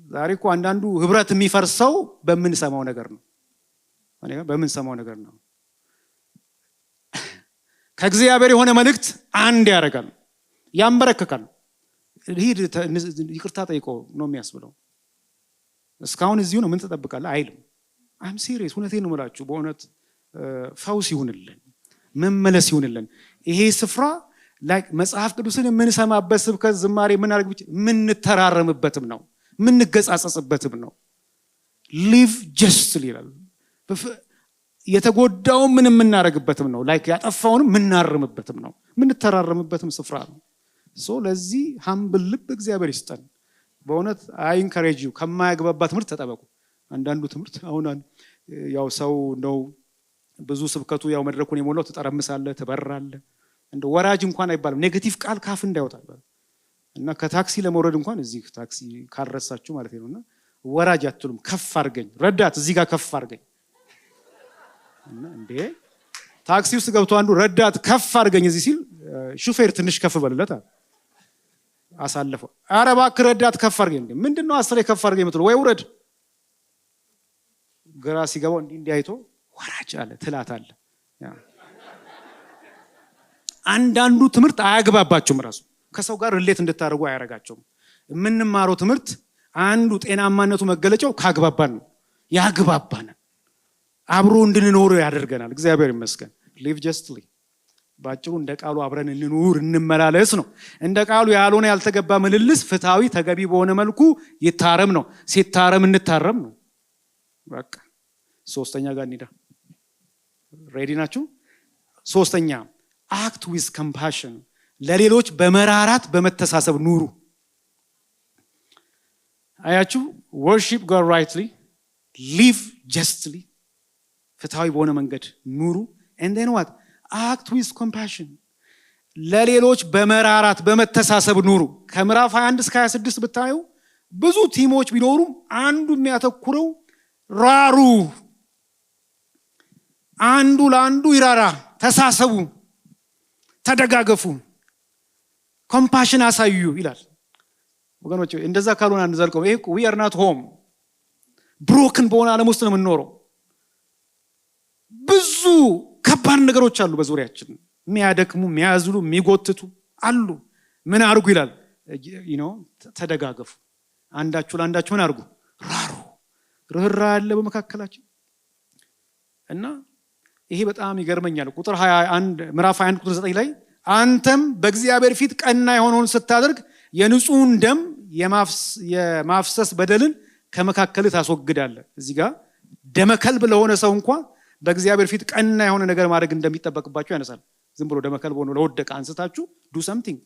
Speaker 1: ዛሬ እኮ አንዳንዱ ህብረት የሚፈርሰው በምንሰማው ነገር ነው። በምንሰማው ነገር ነው። ከእግዚአብሔር የሆነ መልእክት አንድ ያደርጋል፣ ያንበረክካል። ሂድ ይቅርታ ጠይቆ ነው የሚያስብለው። እስካሁን እዚሁ ነው ምን ትጠብቃለህ አይልም። አም ሲሪየስ፣ እውነቴን ነው የምላችሁ። በእውነት ፈውስ ይሁንልን፣ መመለስ ይሁንልን። ይሄ ስፍራ ላይክ መጽሐፍ ቅዱስን የምንሰማበት ስብከት፣ ዝማሬ የምናደርግ ብቻ የምንተራረምበትም ነው፣ የምንገጻጸጽበትም ነው። live justly ይላል። የተጎዳውን ምን የምናደርግበትም ነው። ላይክ ያጠፋውን የምናርምበትም ነው፣ የምንተራረምበትም ስፍራ ነው። ለዚህ ሀምብል ልብ እግዚአብሔር ይስጠን። በእውነት አይ ኢንካሬጅ ዩ ከማያግባባ ትምህርት ተጠበቁ። አንዳንዱ ትምህርት አሁን ያው ሰው ነው ብዙ ስብከቱ ያው መድረኩን የሞላው ትጠረምሳለህ፣ ትበራለህ። እንደ ወራጅ እንኳን አይባልም። ኔጌቲቭ ቃል ካፍ እንዳይወጣ እና ከታክሲ ለመውረድ እንኳን እዚህ ታክሲ ካልረሳችሁ ማለት ነውና ወራጅ አትሉም። ከፍ አድርገኝ ረዳት፣ እዚህ ጋር ከፍ አድርገኝ እና እንዴ ታክሲ ውስጥ ገብቶ አንዱ ረዳት ከፍ አድርገኝ እዚህ ሲል ሹፌር ትንሽ ከፍ በልለት አሳለፈው። ኧረ እባክህ ረዳት ከፍ አድርገኝ። ምንድነው አስሬ ከፍ አድርገኝ የምትለው? ወይ ውረድ። ግራ ሲገባው እንዲህ አይቶ ወራጅ አለ ትላታለ። አንዳንዱ ትምህርት አያግባባቸውም። ራሱ ከሰው ጋር ሪሌት እንድታደርጉ አያረጋቸውም። የምንማረው ትምህርት አንዱ ጤናማነቱ መገለጫው ካግባባን ነው። ያግባባን አብሮ እንድንኖር ያደርገናል። እግዚአብሔር ይመስገን። live justly ባጭሩ እንደ ቃሉ አብረን እንኑር፣ እንመላለስ ነው። እንደ ቃሉ ያልሆነ ያልተገባ ምልልስ ፍትሃዊ ተገቢ በሆነ መልኩ ይታረም ነው። ሲታረም እንታረም ነው። በቃ ሶስተኛ ጋር እንሂዳ። ሬዲ ናችሁ? ሶስተኛ act with compassion ለሌሎች በመራራት በመተሳሰብ ኑሩ። አያችሁ? worship God rightly, live justly ፍትሃዊ በሆነ መንገድ ኑሩ። and then what? act with compassion ለሌሎች በመራራት በመተሳሰብ ኑሩ። ከምዕራፍ 21 እስከ 26 ብታዩ ብዙ ቲሞች ቢኖሩም አንዱ የሚያተኩረው ራሩ፣ አንዱ ለአንዱ ይራራ፣ ተሳሰቡ፣ ተደጋገፉ፣ ኮምፓሽን አሳዩ ይላል። ወገኖች እንደዛ ካልሆነ አንዘልቀው። ይሄ we are not home ብሮክን በሆነ ዓለም ውስጥ ነው የምንኖረው። ብዙ ከባድ ነገሮች አሉ በዙሪያችን፣ የሚያደክሙ፣ የሚያዝሉ፣ የሚጎትቱ አሉ። ምን አርጉ ይላል? ተደጋገፉ፣ አንዳችሁ ለአንዳችሁ ምን አርጉ? ራሩ። ርህራሄ ያለ በመካከላችን እና ይሄ በጣም ይገርመኛል። ቁጥር 21 ምዕራፍ 21 ቁጥር 9 ላይ አንተም በእግዚአብሔር ፊት ቀና የሆነውን ስታደርግ የንጹህን ደም የማፍሰስ በደልን ከመካከል ታስወግዳለህ። እዚህ ጋር ደመከልብ ለሆነ ሰው እንኳን በእግዚአብሔር ፊት ቀና የሆነ ነገር ማድረግ እንደሚጠበቅባችሁ ያነሳል። ዝም ብሎ ደመከልብ ሆኖ ለወደቀ አንስታችሁ ዱ ሰምቲንግ።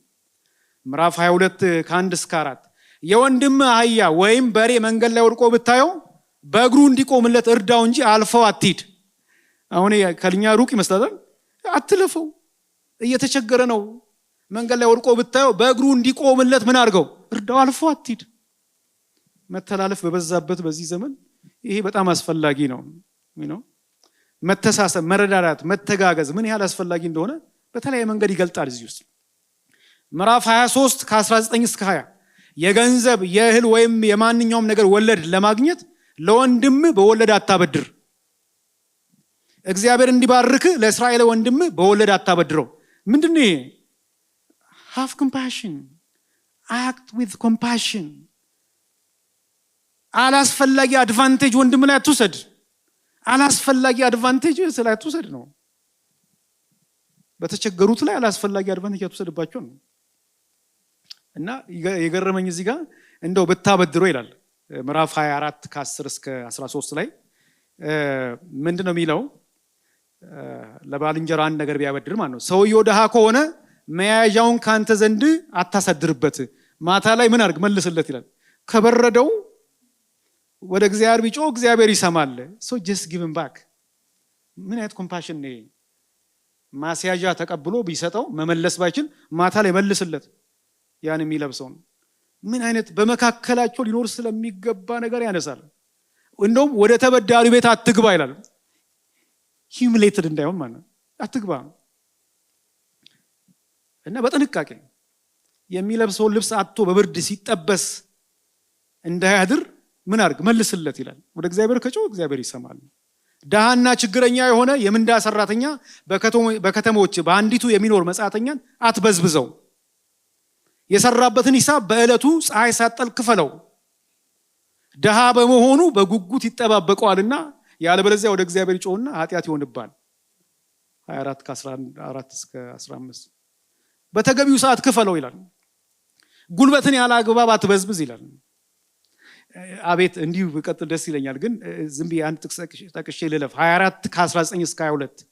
Speaker 1: ምዕራፍ 22 ከ1 እስከ 4 የወንድም አህያ ወይም በሬ መንገድ ላይ ወድቆ ብታየው በእግሩ እንዲቆምለት እርዳው እንጂ አልፈው አትሂድ። አሁን ከልኛ ሩቅ ይመስላል። አትለፈው፣ እየተቸገረ ነው። መንገድ ላይ ወድቆ ብታየው በእግሩ እንዲቆምለት ምን አድርገው? እርዳው፣ አልፈው አትሂድ። መተላለፍ በበዛበት በዚህ ዘመን ይሄ በጣም አስፈላጊ ነው። መተሳሰብ፣ መረዳዳት፣ መተጋገዝ ምን ያህል አስፈላጊ እንደሆነ በተለያየ መንገድ ይገልጣል። እዚህ ውስጥ ምዕራፍ 23 ከ19 እስከ 20 የገንዘብ የእህል ወይም የማንኛውም ነገር ወለድ ለማግኘት ለወንድም በወለድ አታበድር። እግዚአብሔር እንዲባርክ ለእስራኤል ወንድም በወለድ አታበድረው። ምንድነው ይሄ? have compassion, act with compassion። አላስፈላጊ አድቫንቴጅ ወንድም ላይ አትውሰድ። አላስፈላጊ አድቫንቴጅ ላይ አትውሰድ ነው። በተቸገሩት ላይ አላስፈላጊ አድቫንቴጅ አትውሰድባቸው ነው። እና የገረመኝ እዚህ ጋር እንደው ብታበድረው ይላል ምዕራፍ 24 ከ10 እስከ 13 ላይ ምንድነው የሚለው? ለባልንጀራ አንድ ነገር ቢያበድር ማለት ነው። ሰውየው ደሃ ከሆነ መያዣውን ካንተ ዘንድ አታሳድርበት፣ ማታ ላይ ምን አድርግ? መልስለት ይላል። ከበረደው ወደ እግዚአብሔር ቢጮ እግዚአብሔር ይሰማል። so just give him back። ምን አይነት ኮምፓሽን ነው? ማስያዣ ተቀብሎ ቢሰጠው መመለስ ባይችል ማታ ላይ መልስለት ያን የሚለብሰው። ምን አይነት በመካከላቸው ሊኖር ስለሚገባ ነገር ያነሳል። እንደውም ወደ ተበዳሪ ቤት አትግባ ይላል። humiliated እንዳይሆን ማለት አትግባ። እና በጥንቃቄ የሚለብሰው ልብስ አጥቶ በብርድ ሲጠበስ እንዳያድር ምን አድርግ? መልስለት ይላል። ወደ እግዚአብሔር ከጮህ እግዚአብሔር ይሰማል። ደሃና ችግረኛ የሆነ የምንዳ ሰራተኛ በከተሞች በአንዲቱ የሚኖር መጻተኛን አትበዝብዘው። የሰራበትን ሂሳብ በእለቱ ፀሐይ ሳትጠልቅ ክፈለው። ደሃ በመሆኑ በጉጉት ይጠባበቀዋልና ያለበለዚያ ወደ እግዚአብሔር ይጮህና ኃጢአት ይሆንባል። 24 ከ14 እስከ 15 በተገቢው ሰዓት ክፈለው ይላል። ጉልበትን ያለ አግባብ አትበዝብዝ ይላል። አቤት እንዲሁ በቀጥል ደስ ይለኛል። ግን ዝም ብዬ አንድ ጥቅስ ጠቅሼ ልለፍ። 24 ከ19 እስከ 22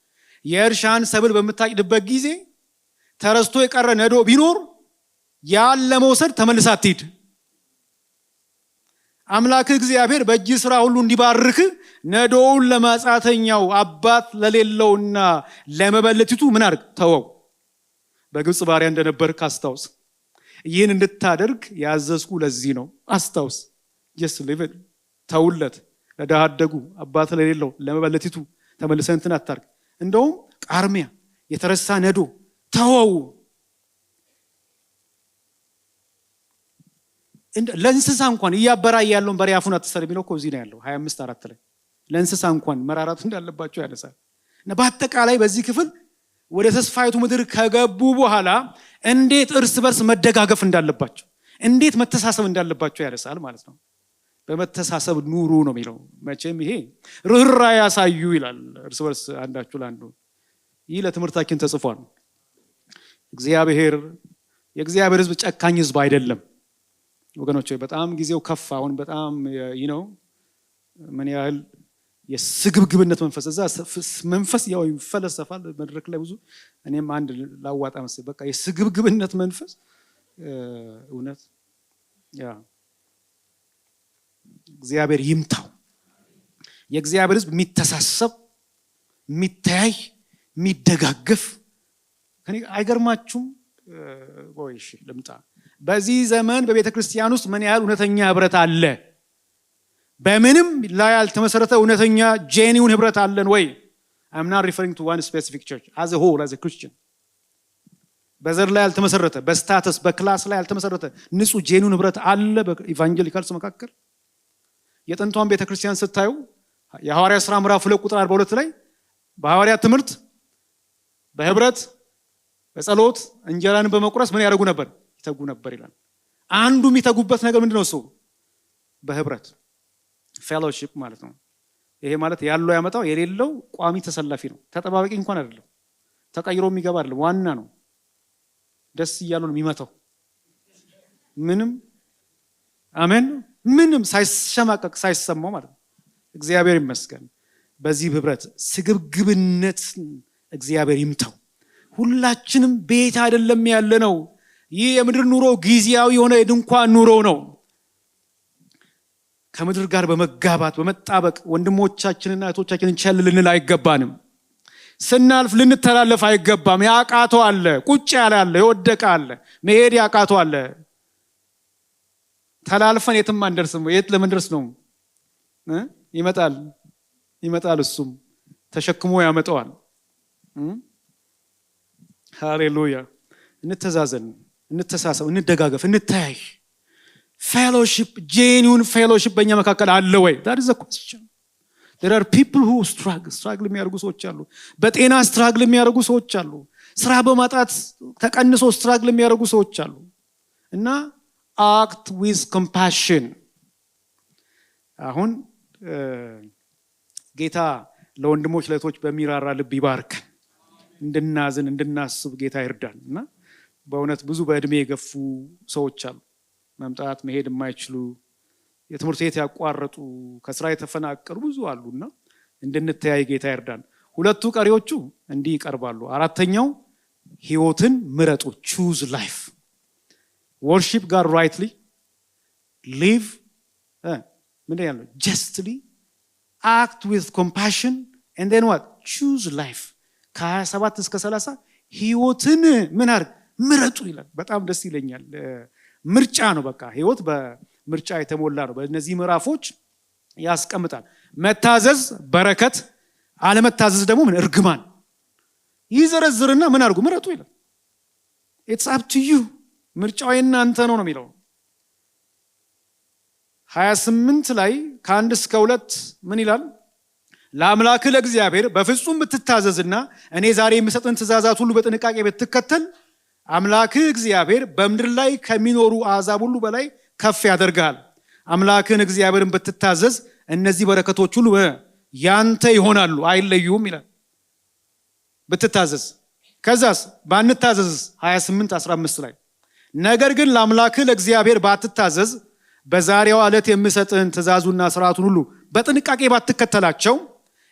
Speaker 1: የእርሻን ሰብል በምታጭድበት ጊዜ ተረስቶ የቀረ ነዶ ቢኖር ያን ለመውሰድ ተመልሰህ አትሂድ። አምላክ እግዚአብሔር በእጅ ስራ ሁሉ እንዲባርክ ነዶውን ለማጻተኛው አባት ለሌለውና ለመበለቲቱ ምን አድርግ? ተወው። በግብጽ ባሪያ እንደነበርክ አስታውስ። ይህን እንድታደርግ ያዘዝኩ ለዚህ ነው። አስታውስ። just live it። ተውለት። ለድሃ አደጉ አባት ለሌለው ለመበለቲቱ ተመልሰህ እንትን አታርግ። እንደውም ቃርሚያ የተረሳ ነዶ ተወው። ለእንስሳ እንኳን እያበራየ ያለውን በሬ አፉን አትሰር የሚለው እኮ እዚህ ነው ያለው 25:4 ላይ ለእንስሳ እንኳን መራራት እንዳለባቸው ያነሳል። እና በአጠቃላይ በዚህ ክፍል ወደ ተስፋይቱ ምድር ከገቡ በኋላ እንዴት እርስ በርስ መደጋገፍ እንዳለባቸው፣ እንዴት መተሳሰብ እንዳለባቸው ያነሳል ማለት ነው። በመተሳሰብ ኑሩ ነው የሚለው። መቼም ይሄ ርህራሄ ያሳዩ ይላል። እርስ በርስ አንዳችሁ ለአንዱ። ይህ ለትምህርታችን ተጽፏል። የእግዚአብሔር ሕዝብ ጨካኝ ሕዝብ አይደለም ወገኖች። በጣም ጊዜው ከፋ። አሁን በጣም ምን ያህል የስግብግብነት መንፈስ እዛ መንፈስ ያው ይፈለሰፋል መድረክ ላይ ብዙ እኔም አንድ ላዋጣ መሰለኝ በቃ የስግብግብነት መንፈስ እውነት ያ እግዚአብሔር ይምታው። የእግዚአብሔር ሕዝብ የሚተሳሰብ የሚተያይ የሚደጋገፍ አይገርማችሁም? እሺ ልምጣ። በዚህ ዘመን በቤተ ክርስቲያን ውስጥ ምን ያህል እውነተኛ ህብረት አለ? በምንም ላይ ያልተመሰረተ እውነተኛ ጄኒውን ህብረት አለን ወይ? I'm not referring to one specific church as a whole as a Christian። በዘር ላይ ያልተመሰረተ በስታተስ በክላስ ላይ ያልተመሰረተ ንጹህ ጄኒውን ህብረት አለ በኢቫንጀሊካልስ መካከል? የጥንቷን ቤተ ክርስቲያን ስታዩ የሐዋርያ ሥራ ምዕራፍ 2 ቁጥር 42 ላይ በሐዋርያ ትምህርት በህብረት በጸሎት እንጀራን በመቁረስ ምን ያደርጉ ነበር? ይተጉ ነበር ይላል። አንዱ የሚተጉበት ነገር ምንድነው? እሱ በህብረት ፌሎሺፕ ማለት ነው። ይሄ ማለት ያለው ያመጣው የሌለው ቋሚ ተሰላፊ ነው። ተጠባባቂ እንኳን አይደለም። ተቀይሮ የሚገባ አይደለም። ዋና ነው። ደስ እያለው ነው የሚመታው። ምንም አሜን፣ ምንም ሳይሸማቀቅ ሳይሰማው ማለት ነው። እግዚአብሔር ይመስገን። በዚህ ህብረት ስግብግብነት እግዚአብሔር ይምታው። ሁላችንም ቤት አይደለም ያለ ነው። ይህ የምድር ኑሮ ጊዜያዊ የሆነ የድንኳን ኑሮ ነው። ከምድር ጋር በመጋባት በመጣበቅ ወንድሞቻችንና እህቶቻችንን ቸል ልንል አይገባንም። ስናልፍ ልንተላለፍ አይገባም። ያቃተው አለ፣ ቁጭ ያለ አለ፣ የወደቀ አለ፣ መሄድ ያቃተው አለ። ተላልፈን የትም አንደርስም። የት ለመድረስ ነው? ይመጣል እሱም ተሸክሞ ያመጣዋል። ሃሌሉያ። እንተዛዘን፣ እንተሳሰብ፣ እንደጋገፍ፣ እንተያይ። ፌሎሺፕ ጄኒውን ፌሎሺፕ በእኛ መካከል አለ ወይ? that is the question። there are people who struggle የሚያደርጉ ሰዎች አሉ። በጤና ስትራግል የሚያደርጉ ሰዎች አሉ። ስራ በማጣት ተቀንሶ ስትራግል የሚያደርጉ ሰዎች አሉ። እና act with compassion። አሁን ጌታ ለወንድሞች ለእህቶች በሚራራ ልብ ይባርክ። እንድናዝን እንድናስብ ጌታ ይርዳን። እና በእውነት ብዙ በእድሜ የገፉ ሰዎች አሉ፣ መምጣት መሄድ የማይችሉ የትምህርት ቤት ያቋረጡ ከስራ የተፈናቀሉ ብዙ አሉና እንድንተያይ ጌታ ይርዳን። ሁለቱ ቀሪዎቹ እንዲህ ይቀርባሉ። አራተኛው ህይወትን ምረጡ። choose life። worship God rightly, live ምን ያለው justly, act with compassion and then what? choose life። ከ27 እስከ 30 ህይወትን ምን አድርግ? ምረጡ ይላል። በጣም ደስ ይለኛል። ምርጫ ነው። በቃ ህይወት በምርጫ የተሞላ ነው። በእነዚህ ምዕራፎች ያስቀምጣል። መታዘዝ በረከት፣ አለመታዘዝ ደግሞ ምን? እርግማን። ይዘረዝርና ምን አድርጉ? ምረጡ ይላል። it's up to you። ምርጫው የእናንተ ነው ነው የሚለው። 28 ላይ ከ1 እስከ 2 ምን ይላል? ለአምላክህ ለእግዚአብሔር በፍጹም ብትታዘዝና እኔ ዛሬ የምሰጥን ትእዛዛት ሁሉ በጥንቃቄ ብትከተል አምላክህ እግዚአብሔር በምድር ላይ ከሚኖሩ አሕዛብ ሁሉ በላይ ከፍ ያደርጋል። አምላክህን እግዚአብሔርን ብትታዘዝ እነዚህ በረከቶች ሁሉ ያንተ ይሆናሉ፣ አይለዩም ይላል። ብትታዘዝ። ከዛስ ባንታዘዝ 28:15 ላይ ነገር ግን ለአምላክህ ለእግዚአብሔር ባትታዘዝ በዛሬው ዕለት የምሰጥህን ትእዛዙና ስርዓቱን ሁሉ በጥንቃቄ ባትከተላቸው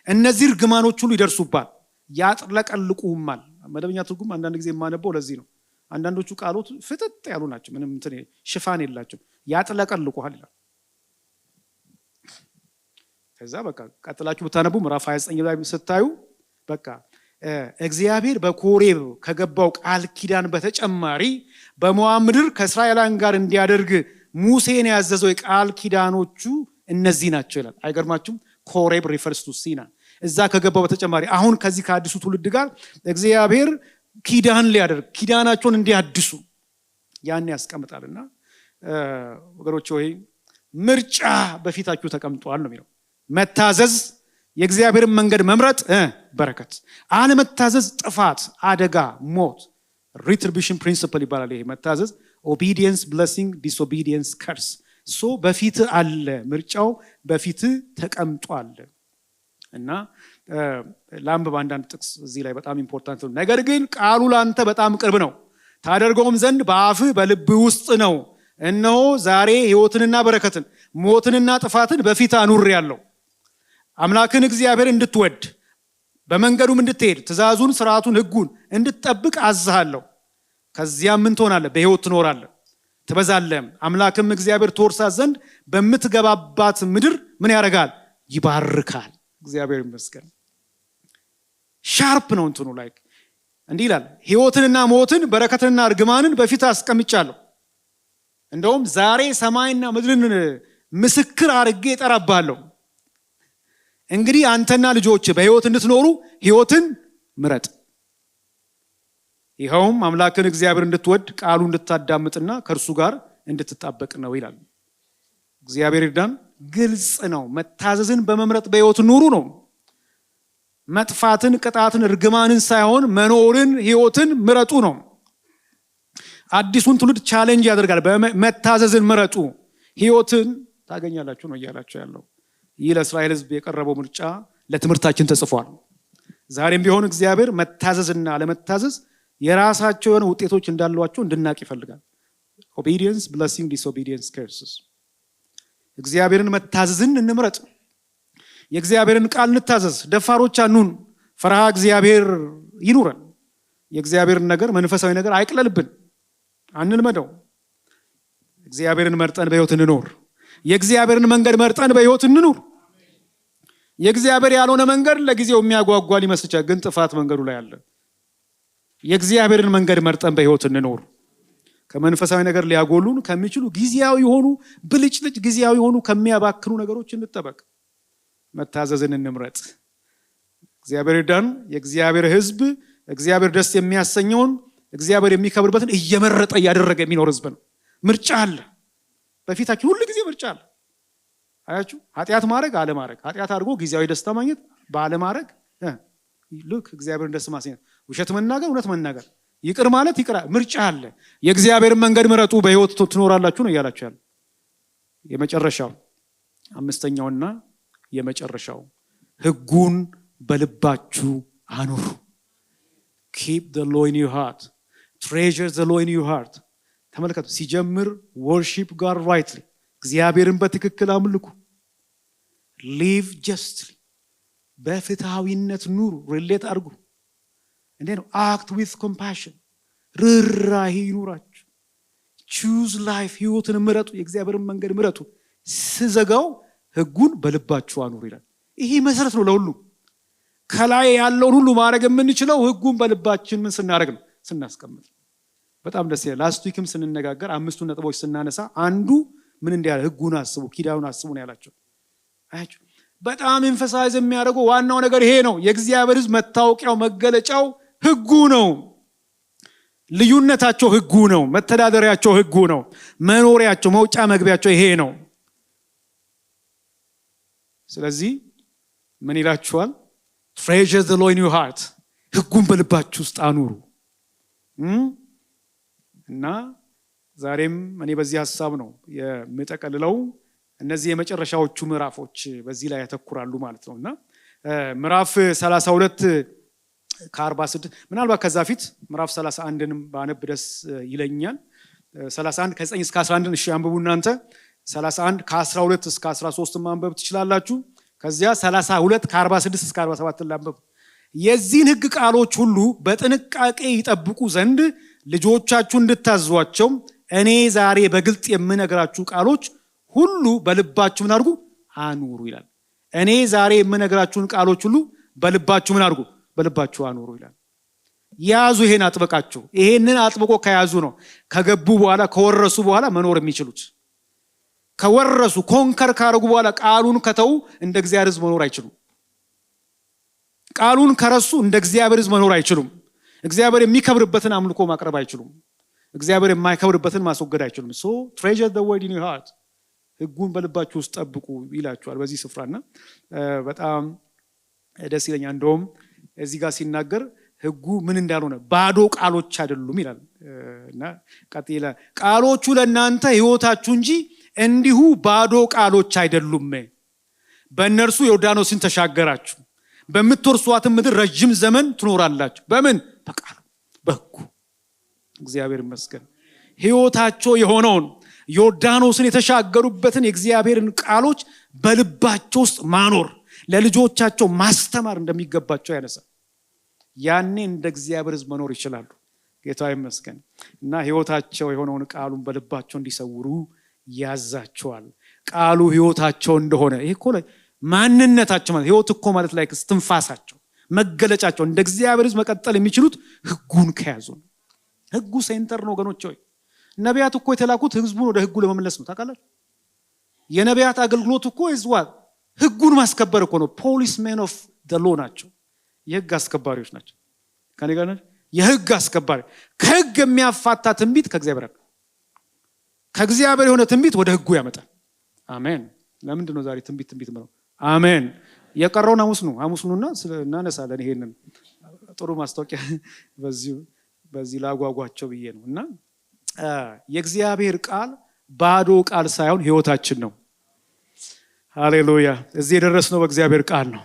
Speaker 1: እነዚህ እርግማኖች ሁሉ ይደርሱባል፣ ያጥለቀልቁማል። መደበኛ ትርጉም አንዳንድ ጊዜ የማነበው ለዚህ ነው። አንዳንዶቹ ቃሎች ፍጥጥ ያሉ ናቸው፣ ምንም እንትን ሽፋን የላቸው። ያጥለቀልቁሃል ይላል። ከዛ በቃ ቀጥላችሁ ብታነቡ ምዕራፍ 29 ላይ ስታዩ በቃ እግዚአብሔር በኮሬብ ከገባው ቃል ኪዳን በተጨማሪ በሞዓብ ምድር ከእስራኤላውያን ጋር እንዲያደርግ ሙሴን ያዘዘው የቃል ኪዳኖቹ እነዚህ ናቸው ይላል። አይገርማችሁም? ኮሬብ ሪፈርስ ቱ ሲና። እዛ ከገባው በተጨማሪ አሁን ከዚህ ከአዲሱ ትውልድ ጋር እግዚአብሔር ኪዳን ሊያደርግ ኪዳናቸውን እንዲያድሱ ያን ያስቀምጣልና ወገኖች ሆይ ምርጫ በፊታችሁ ተቀምጧል ነው የሚለው። መታዘዝ የእግዚአብሔርን መንገድ መምረጥ በረከት፣ አለመታዘዝ ጥፋት፣ አደጋ፣ ሞት። ሪትሪቢሽን ፕሪንሲፕል ይባላል ይሄ መታዘዝ። ኦቢዲየንስ ብሌሲንግ፣ ዲስኦቢዲየንስ ከርስ። ሶ በፊት አለ፣ ምርጫው በፊት ተቀምጧል። እና ላምብ አንዳንድ ጥቅስ እዚህ ላይ በጣም ኢምፖርታንት ነው። ነገር ግን ቃሉ ላንተ በጣም ቅርብ ነው፣ ታደርገውም ዘንድ በአፍህ በልብ ውስጥ ነው። እነሆ ዛሬ ሕይወትንና በረከትን ሞትንና ጥፋትን በፊት አኑሬአለሁ። አምላክን እግዚአብሔር እንድትወድ በመንገዱም እንድትሄድ ትእዛዙን፣ ስርዓቱን፣ ህጉን እንድትጠብቅ አዝሃለሁ። ከዚያም ምን ትሆናለህ? በህይወት ትኖራለህ፣ ትበዛለህ። አምላክም እግዚአብሔር ትወርሳት ዘንድ በምትገባባት ምድር ምን ያደርጋል? ይባርካል። እግዚአብሔር ይመስገን። ሻርፕ ነው እንትኑ ላይ እንዲህ ይላል፣ ህይወትንና ሞትን በረከትንና እርግማንን በፊት አስቀምጫለሁ። እንደውም ዛሬ ሰማይና ምድርን ምስክር አድርጌ እጠራብሃለሁ። እንግዲህ አንተና ልጆች በህይወት እንድትኖሩ ህይወትን ምረጥ። ይኸውም አምላክን እግዚአብሔር እንድትወድ ቃሉ እንድታዳምጥና ከእርሱ ጋር እንድትጣበቅ ነው ይላል። እግዚአብሔር ይርዳን። ግልጽ ነው። መታዘዝን በመምረጥ በህይወት ኑሩ ነው። መጥፋትን፣ ቅጣትን፣ እርግማንን ሳይሆን መኖርን፣ ህይወትን ምረጡ ነው። አዲሱን ትውልድ ቻሌንጅ ያደርጋል። መታዘዝን ምረጡ፣ ህይወትን ታገኛላችሁ ነው እያላችሁ ያለው። ይህ ለእስራኤል ህዝብ የቀረበው ምርጫ ለትምህርታችን ተጽፏል። ዛሬም ቢሆን እግዚአብሔር መታዘዝና አለመታዘዝ የራሳቸው የሆነ ውጤቶች እንዳሏቸው እንድናቅ ይፈልጋል። ኦቢዲየንስ ብለሲንግ፣ ዲስኦቢዲየንስ ከርስስ። እግዚአብሔርን መታዘዝን እንምረጥ። የእግዚአብሔርን ቃል እንታዘዝ። ደፋሮች አንሁን። ፈርሃ እግዚአብሔር ይኑረን። የእግዚአብሔርን ነገር፣ መንፈሳዊ ነገር አይቅለልብን፣ አንልመደው። እግዚአብሔርን መርጠን በህይወት እንኖር። የእግዚአብሔርን መንገድ መርጠን በህይወት እንኑር። የእግዚአብሔር ያልሆነ መንገድ ለጊዜው የሚያጓጓ ሊመስል ይችላል፣ ግን ጥፋት መንገዱ ላይ አለ። የእግዚአብሔርን መንገድ መርጠን በህይወት እንኖር። ከመንፈሳዊ ነገር ሊያጎሉን ከሚችሉ ጊዜያዊ የሆኑ ብልጭልጭ ጊዜያዊ የሆኑ ከሚያባክኑ ነገሮች እንጠበቅ። መታዘዝን እንምረጥ። እግዚአብሔር ይርዳን። የእግዚአብሔር ህዝብ እግዚአብሔር ደስ የሚያሰኘውን እግዚአብሔር የሚከብርበትን እየመረጠ እያደረገ የሚኖር ህዝብ ነው። ምርጫ አለ በፊታችን፣ ሁሉ ጊዜ ምርጫ አለ። አያችሁ፣ ኃጢአት ማድረግ፣ አለማድረግ፣ ኃጢአት አድርጎ ጊዜያዊ ደስታ ማግኘት፣ ባለማድረግ ልክ እግዚአብሔርን ደስ ማሰኘት፣ ውሸት መናገር፣ እውነት መናገር፣ ይቅር ማለት ይቅር። ምርጫ አለ። የእግዚአብሔርን መንገድ ምረጡ በህይወት ትኖራላችሁ ነው እያላችሁ ያለ። የመጨረሻው አምስተኛውና የመጨረሻው ህጉን በልባችሁ አኑሩ። keep the law in your heart, treasure the law in your heart። ተመልከቱ፣ ሲጀምር worship God rightly፣ እግዚአብሔርን በትክክል አምልኩ። live justly፣ በፍትሃዊነት ኑሩ፣ ሪሌት አድርጉ። እንዴት ነው? act with compassion፣ ርህራሄ ይኑራችሁ። choose life፣ ህይወትን ምረጡ፣ የእግዚአብሔርን መንገድ ምረጡ። ስዘጋው ህጉን በልባችሁ አኑሩ ይላል። ይሄ መሰረት ነው ለሁሉ። ከላይ ያለውን ሁሉ ማድረግ የምንችለው ህጉን በልባችን ምን ስናደርግ ነው? ስናስቀምጥ። በጣም ደስ ይላል። ላስት ዊክም ስንነጋገር 5 ነጥቦች ስናነሳ አንዱ ምን እንዲያለ ህጉን አስቡ፣ ኪዳኑን አስቡ ነው ያላቸው። አያችሁ፣ በጣም ኤምፋሳይዝ የሚያደርገው ዋናው ነገር ይሄ ነው። የእግዚአብሔር ህዝብ መታወቂያው፣ መገለጫው ህጉ ነው። ልዩነታቸው ህጉ ነው። መተዳደሪያቸው ህጉ ነው። መኖሪያቸው፣ መውጫ መግቢያቸው ይሄ ነው። ስለዚህ ምን ይላችኋል? treasure the law in your heart፣ ህጉን በልባችሁ ውስጥ አኑሩ። እና ዛሬም እኔ በዚህ ሐሳብ ነው የምጠቀልለው። እነዚህ የመጨረሻዎቹ ምዕራፎች በዚህ ላይ ያተኩራሉ ማለት ነውና ምዕራፍ 32 ከ46 ምናልባት ከዛ ፊት ምዕራፍ 31ንም ባነብ ደስ ይለኛል። 31 ከ9 እስከ 11 እሺ አንብቡ እናንተ። 31 ከ12 እስከ 13 ማንበብ ትችላላችሁ። ከዚያ 32 ከ46 እስከ 47 ላንብቡ። የዚህን ህግ ቃሎች ሁሉ በጥንቃቄ ይጠብቁ ዘንድ ልጆቻችሁ እንድታዟቸው እኔ ዛሬ በግልጥ የምነግራችሁ ቃሎች ሁሉ በልባችሁ ምን አድርጉ? አኑሩ ይላል። እኔ ዛሬ የምነግራችሁን ቃሎች ሁሉ በልባችሁ ምን አድርጉ? በልባችሁ አኑሩ ይላል። ያዙ፣ ይሄን አጥብቃችሁ። ይሄንን አጥብቆ ከያዙ ነው ከገቡ በኋላ ከወረሱ በኋላ መኖር የሚችሉት። ከወረሱ ኮንከር ካረጉ በኋላ ቃሉን ከተው እንደ እግዚአብሔር ህዝብ መኖር አይችሉም። ቃሉን ከረሱ እንደ እግዚአብሔር ህዝብ መኖር አይችሉም። እግዚአብሔር የሚከብርበትን አምልኮ ማቅረብ አይችሉም። እግዚአብሔር የማይከብርበትን ማስወገድ አይችሉም። so treasure the word in your heart፣ ህጉን በልባችሁ ውስጥ ጠብቁ ይላችኋል በዚህ ስፍራና በጣም ደስ ይለኛል። እንደውም እዚህ ጋር ሲናገር ህጉ ምን እንዳልሆነ ባዶ ቃሎች አይደሉም ይላል እና ቀጥይላ ቃሎቹ ለእናንተ ህይወታችሁ እንጂ እንዲሁ ባዶ ቃሎች አይደሉም። በእነርሱ ዮርዳኖስን ተሻገራችሁ፣ በምትወርሷትም ምድር ረጅም ዘመን ትኖራላችሁ። በምን? በቃሉ፣ በህጉ። እግዚአብሔር ይመስገን። ህይወታቸው የሆነውን ዮርዳኖስን የተሻገሩበትን የእግዚአብሔርን ቃሎች በልባቸው ውስጥ ማኖር፣ ለልጆቻቸው ማስተማር እንደሚገባቸው ያነሳል። ያኔ እንደ እግዚአብሔር ሕዝብ መኖር ይችላሉ። ጌታ ይመስገን። እና ሕይወታቸው የሆነውን ቃሉን በልባቸው እንዲሰውሩ ያዛቸዋል። ቃሉ ሕይወታቸው እንደሆነ ይሄ እኮ ማንነታቸው ማለት ሕይወት እኮ ማለት ላይ እስትንፋሳቸው መገለጫቸው እንደ እግዚአብሔር ሕዝብ መቀጠል የሚችሉት ሕጉን ከያዙ ነው። ሕጉ ሴንተር ነው ወገኖች ሆይ። ነቢያት እኮ የተላኩት ሕዝቡን ወደ ሕጉ ለመመለስ ነው። ታውቃላችሁ? የነቢያት አገልግሎት እኮ ይዝዋል ሕጉን ማስከበር እኮ ነው። ፖሊስ ሜን ኦፍ ዘ ሎ ናቸው። የሕግ አስከባሪዎች ናቸው። ከኔ ጋር የሕግ አስከባሪ። ከሕግ የሚያፋታ ትንቢት ከእግዚአብሔር አለ። ከእግዚአብሔር የሆነ ትንቢት ወደ ሕጉ ያመጣል። አሜን። ለምንድን ነው ዛሬ ትንቢት ነው? አሜን። የቀረውን ሐሙስ ነውና እናነሳለን። ይሄንን ጥሩ ማስታወቂያ በዚህ ላጓጓቸው ብዬ ነው። እና የእግዚአብሔር ቃል ባዶ ቃል ሳይሆን ሕይወታችን ነው። ሃሌሉያ። እዚህ የደረስነው በእግዚአብሔር ቃል ነው።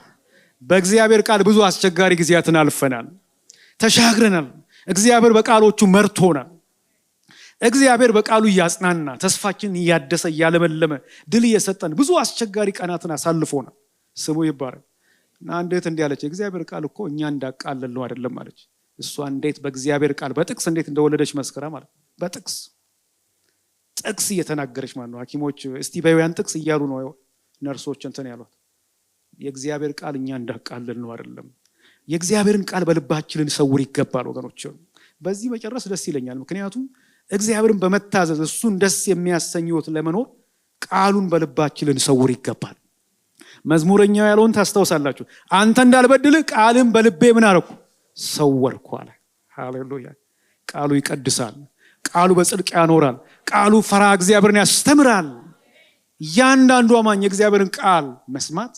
Speaker 1: በእግዚአብሔር ቃል ብዙ አስቸጋሪ ጊዜያትን አልፈናል፣ ተሻግረናል። እግዚአብሔር በቃሎቹ መርቶናል። እግዚአብሔር በቃሉ እያጽናና ተስፋችንን እያደሰ እያለመለመ ድል እየሰጠን ብዙ አስቸጋሪ ቀናትን አሳልፎናል። ስሙ ይባረክ። እና እንዴት እንዲህ አለች፣ የእግዚአብሔር ቃል እኮ እኛ እንዳቃለል ነው አይደለም አለች። እሷ እንዴት በእግዚአብሔር ቃል በጥቅስ እንዴት እንደወለደች መስከራ ማለት በጥቅስ እየተናገረች ማለት ነው። ሐኪሞች እስቲ በያን ጥቅስ እያሉ ነው ነርሶች እንትን ያሏት። የእግዚአብሔር ቃል እኛ እንዳቃለል ነው አይደለም። የእግዚአብሔርን ቃል በልባችን ልንሰውር ይገባል ወገኖች። በዚህ መጨረስ ደስ ይለኛል። ምክንያቱም እግዚአብሔርን በመታዘዝ እሱን ደስ የሚያሰኝ ሕይወት ለመኖር ቃሉን በልባችን ልንሰውር ይገባል። መዝሙረኛው ያለውን ታስታውሳላችሁ። አንተ እንዳልበድልህ ቃልን በልቤ ምን አደረኩ? ሰወርኩ አለ። ሃሌሉያ። ቃሉ ይቀድሳል። ቃሉ በጽድቅ ያኖራል። ቃሉ ፈሪሃ እግዚአብሔርን ያስተምራል። እያንዳንዱ አማኝ የእግዚአብሔርን ቃል መስማት፣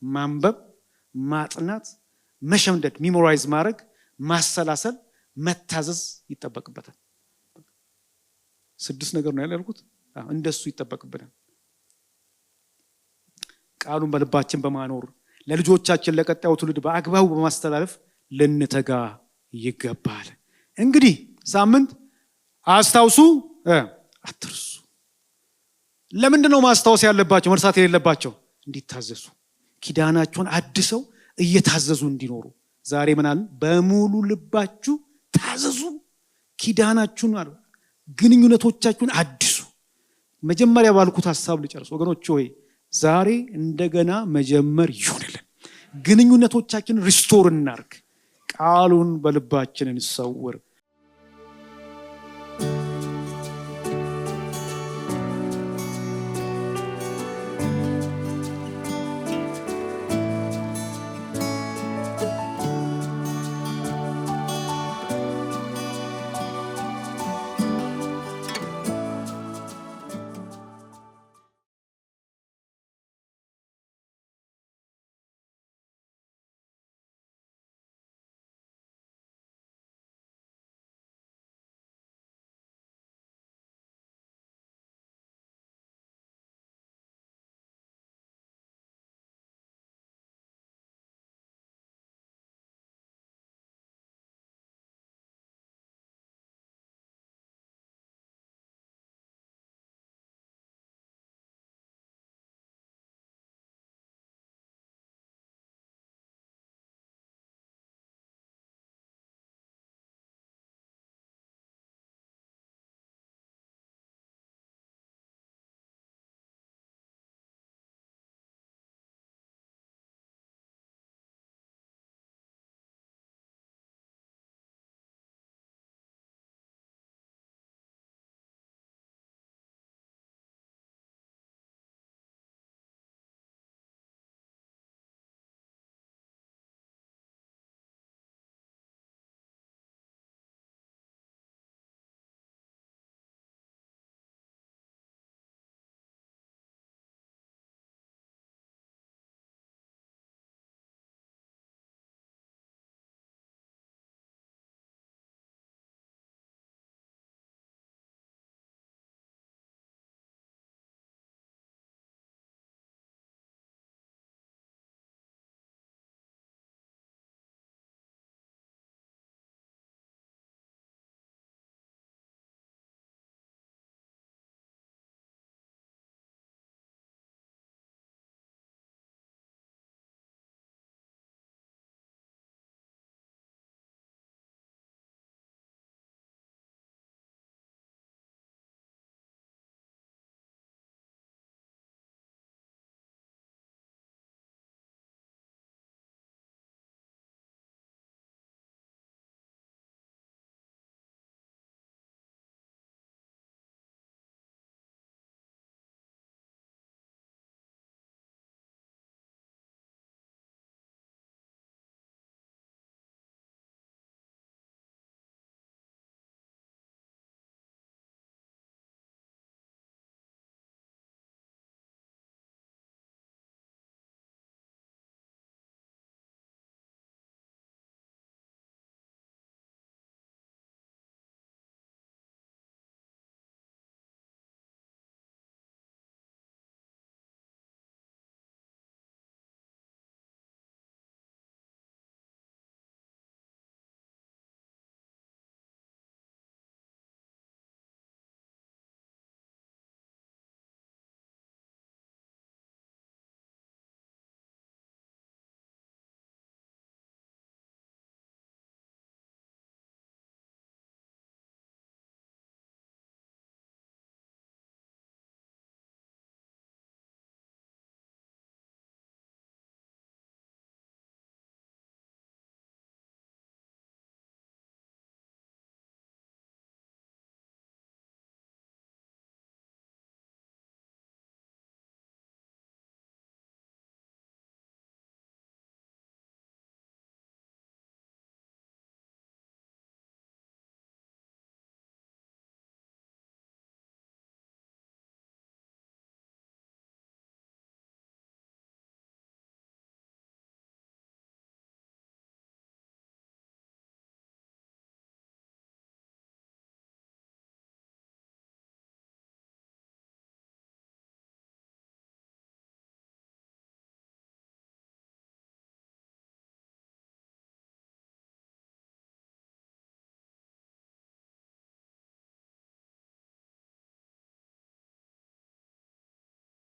Speaker 1: ማንበብ፣ ማጥናት፣ መሸምደድ፣ ሚሞራይዝ ማድረግ፣ ማሰላሰል፣ መታዘዝ ይጠበቅበታል። 6 ነገር ነው ያልኩት። እንደሱ ይጠበቅብናል። ቃሉን በልባችን በማኖር ለልጆቻችን ለቀጣዩ ትውልድ በአግባቡ በማስተላለፍ ልንተጋ ይገባል። እንግዲህ ሳምንት አስታውሱ፣ አትርሱ። ለምንድን ነው ማስታወስ ያለባቸው መርሳት የሌለባቸው? እንዲታዘዙ፣ ኪዳናቸውን አድሰው እየታዘዙ እንዲኖሩ። ዛሬ ምናልን በሙሉ ልባችሁ ታዘዙ፣ ኪዳናችሁን አሉ፣ ግንኙነቶቻችሁን አድሱ። መጀመሪያ ባልኩት ሐሳብ ልጨርስ ወገኖች ሆይ። ዛሬ እንደገና መጀመር ይሁንልን። ግንኙነቶቻችንን ሪስቶር እናርግ። ቃሉን በልባችን እንሰውር።